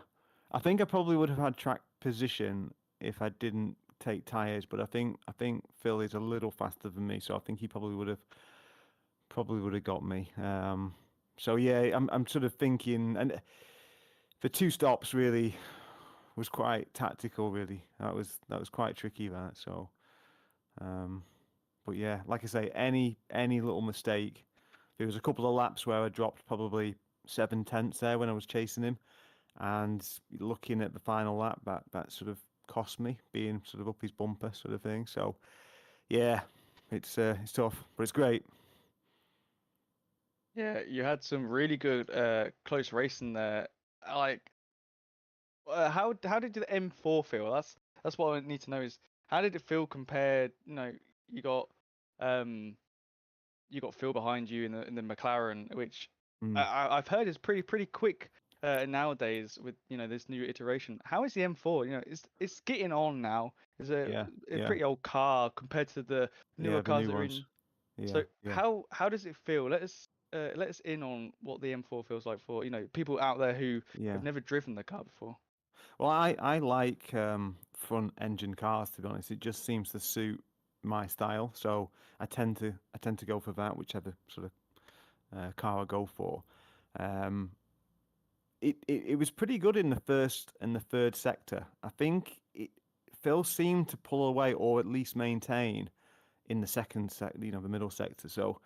probably would have had track position if I didn't take tyres, but I think Phil is a little faster than me, so I think he probably would have got me. So yeah, I'm sort of thinking, and the 2 stops really was quite tactical. Really, that was quite tricky. That so, but yeah, like I say, any little mistake. There was a couple of laps where I dropped probably 7 tenths there when I was chasing him, and looking at the final lap, that sort of cost me, being sort of up his bumper sort of thing. So yeah, it's tough, but it's great. Yeah, you had some really good close racing there. Like, how did the M4 feel? That's what I need to know is how did it feel compared? You got um Phil behind you in the McLaren, which I've heard is pretty quick nowadays with this new iteration. How is the M4? It's getting on now. It's a pretty old car compared to the newer cars new that are ones. in. So how does it feel? Let us in on what the M4 feels like for people out there who have never driven the car before. Well, I like front engine cars, to be honest. It just seems to suit my style, so I tend to go for that, whichever sort of car I go for. It was pretty good in the first and the third sector. I think Phil seemed to pull away or at least maintain in the second sector, the middle sector. So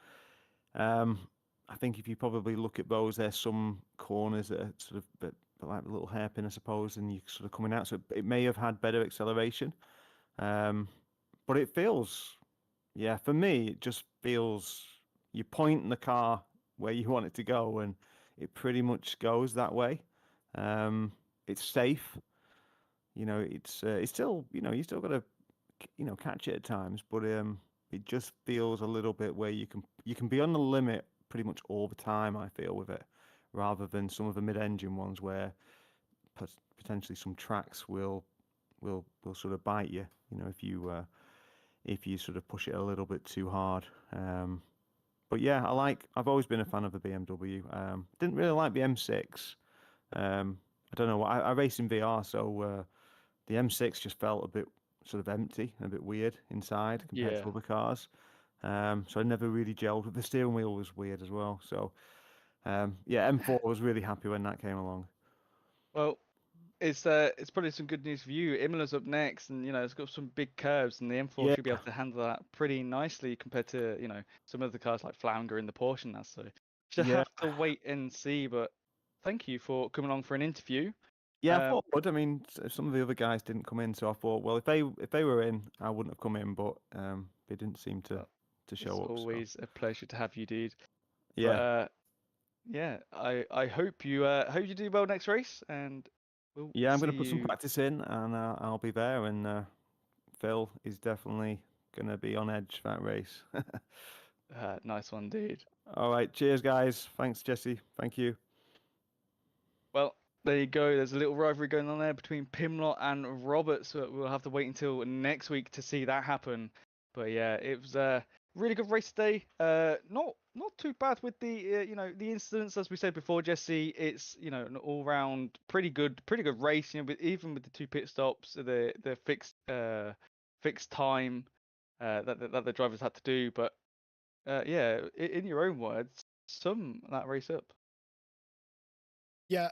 I think if you probably look at those, there's some corners that are sort of bit like a little hairpin, I suppose, and you're sort of coming out. So it may have had better acceleration. But it feels, for me, it just feels you point in the car where you want it to go, and it pretty much goes that way. It's safe. It's still, you still got to, catch it at times, but it just feels a little bit where you can be on the limit pretty much all the time, I feel, with it, rather than some of the mid-engine ones where potentially some tracks will sort of bite you. You know, if you sort of push it a little bit too hard. But yeah, I've always been a fan of the BMW. Didn't really like the M6. I don't know. I race in VR, so the M6 just felt a bit sort of empty, a bit weird inside compared Yeah. to other cars. So I never really gelled with the steering wheel was weird as well. So yeah, M4 was really happy when that came along. Well, it's probably some good news for you. Imola's up next, and it's got some big curves, and the M4 Yeah, should be able to handle that pretty nicely compared to some of the cars like Flounder and the Porsche and that. So just yeah, have to wait and see. But thank you for coming along for an interview. yeah. I Um, thought, but I mean, some of the other guys didn't come in, so I thought, well, if they were in, I wouldn't have come in, but they didn't seem well, to it's show up. So always a pleasure to have you, dude. But yeah, yeah, I hope you do well next race, and we'll yeah. I'm see gonna put some you. practice in, and I'll be there. And Phil is definitely gonna be on edge for that race. Nice one, dude. All right, cheers, guys. Thanks, Jesse. Thank you. Well, there you go. There's a little rivalry going on there between Pimlott and Roberts. So we'll have to wait until next week to see that happen. But yeah, it was a really good race today. Not too bad with the the incidents as we said before, Jesse. It's an all round pretty good race. Even with the two pit stops, the fixed time that the drivers had to do. But yeah, in your own words, sum that race up. Yeah,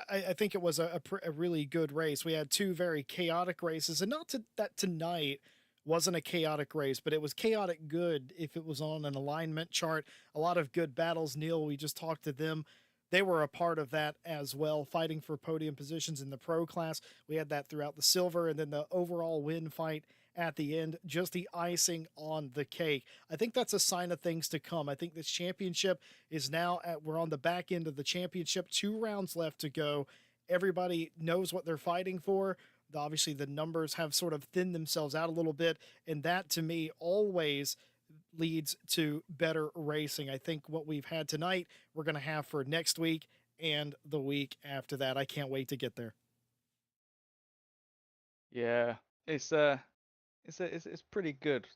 I think it was a really good race. We had two very chaotic races, and not that tonight wasn't a chaotic race, but it was chaotic good if it was on an alignment chart. A lot of good battles. Neil, we just talked to them. They were a part of that as well, fighting for podium positions in the pro class. We had that throughout the silver, and then the overall win fight at the end, just the icing on the cake. I think that's a sign of things to come. I think this championship is now we're on the back end of the championship, 2 rounds left to go. Everybody knows what they're fighting for. Obviously, the numbers have sort of thinned themselves out a little bit, and that to me always leads to better racing. I think what we've had tonight, we're going to have for next week and the week after that. I can't wait to get there. Yeah, it's it's pretty good.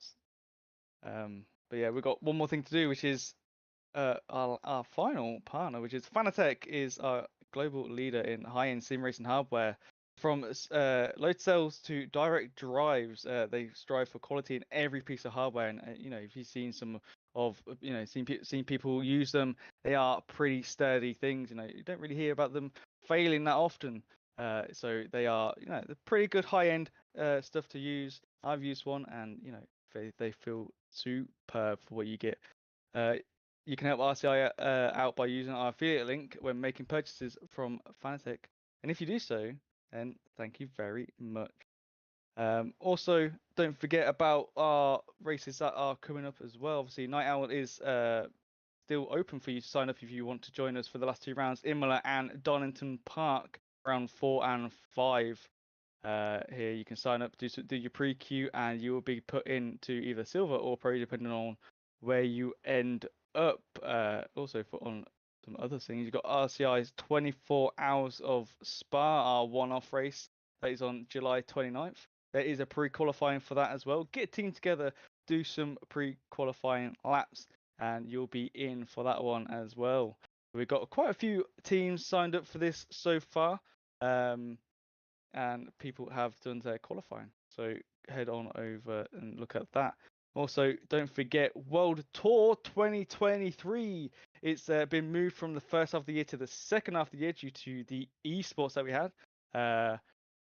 But yeah, we've got one more thing to do, which is our final partner, which is Fanatec, is our global leader in high-end sim racing hardware. From load cells to direct drives, they strive for quality in every piece of hardware. And if you've seen some of seen people use them, they are pretty sturdy things. You don't really hear about them failing that often. So they are they're pretty good high-end stuff to use. I've used one, and they feel superb for what you get. You can help RCI out by using our affiliate link when making purchases from Fanatec. And if you do so, then thank you very much. Also, don't forget about our races that are coming up as well. Obviously, Night Owl is still open for you to sign up if you want to join us for the last 2 rounds, Imola and Donington Park, round 4 and 5. Here you can sign up, do your pre-queue, and you will be put into either silver or pro, depending on where you end up. Also, on some other things, you've got RCI's 24 Hours of Spa, our one-off race that is on July 29th. There is a pre-qualifying for that as well. Get a team together, do some pre-qualifying laps, and you'll be in for that one as well. We've got quite a few teams signed up for this so far. And people have done their qualifying. So head on over and look at that. Also, don't forget World Tour 2023. It's been moved from the first half of the year to the second half of the year due to the esports that we had.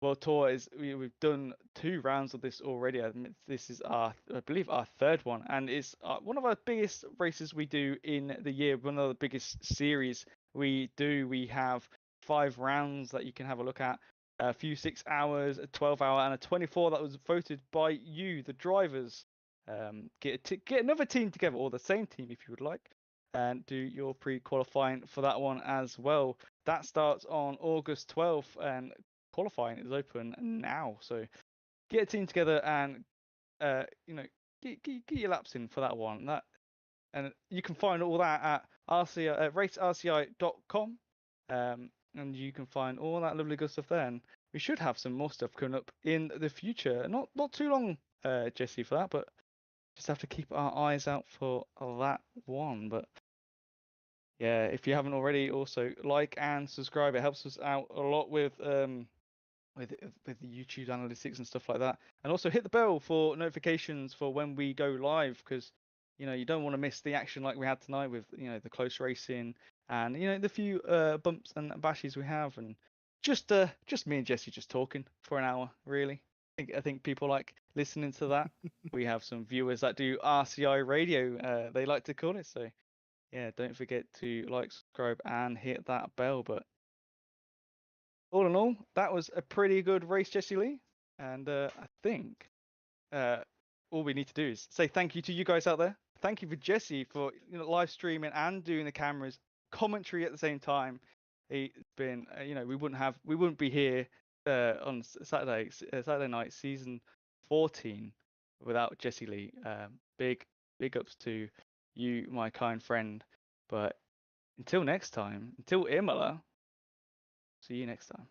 World Tour we've done 2 rounds of this already. This is I believe our third one, and it's one of our biggest races we do in the year. One of the biggest series we do. We have 5 rounds that you can have a look at. A few 6 hours, a 12-hour, and a 24 that was voted by you, the drivers. Get another team together, or the same team if you would like, and do your pre-qualifying for that one as well. That starts on August 12th, and qualifying is open now. So get a team together and get your laps in for that one. And you can find all that at RCI, racerci.com. And and you can find all that lovely good stuff there. And we should have some more stuff coming up in the future. Not too long, Jesse, for that, but just have to keep our eyes out for that one. But yeah, if you haven't already, also like and subscribe. It helps us out a lot with the YouTube analytics and stuff like that. And also hit the bell for notifications for when we go live, because you don't want to miss the action like we had tonight with the close racing and the few bumps and bashes we have, and just me and Jesse just talking for an hour, really. I think people like listening to that. We have some viewers that do RCI radio, they like to call it. So yeah, don't forget to like, subscribe, and hit that bell. But all in all, that was a pretty good race, Jesse Lee. And I think all we need to do is say thank you to you guys out there. Thank you for Jesse for live streaming and doing the cameras, commentary at the same time. It's been, we wouldn't be here on Saturday night, season 14, without Jesse Lee. Big ups to you, my kind friend. But until next time, until Imola, see you next time.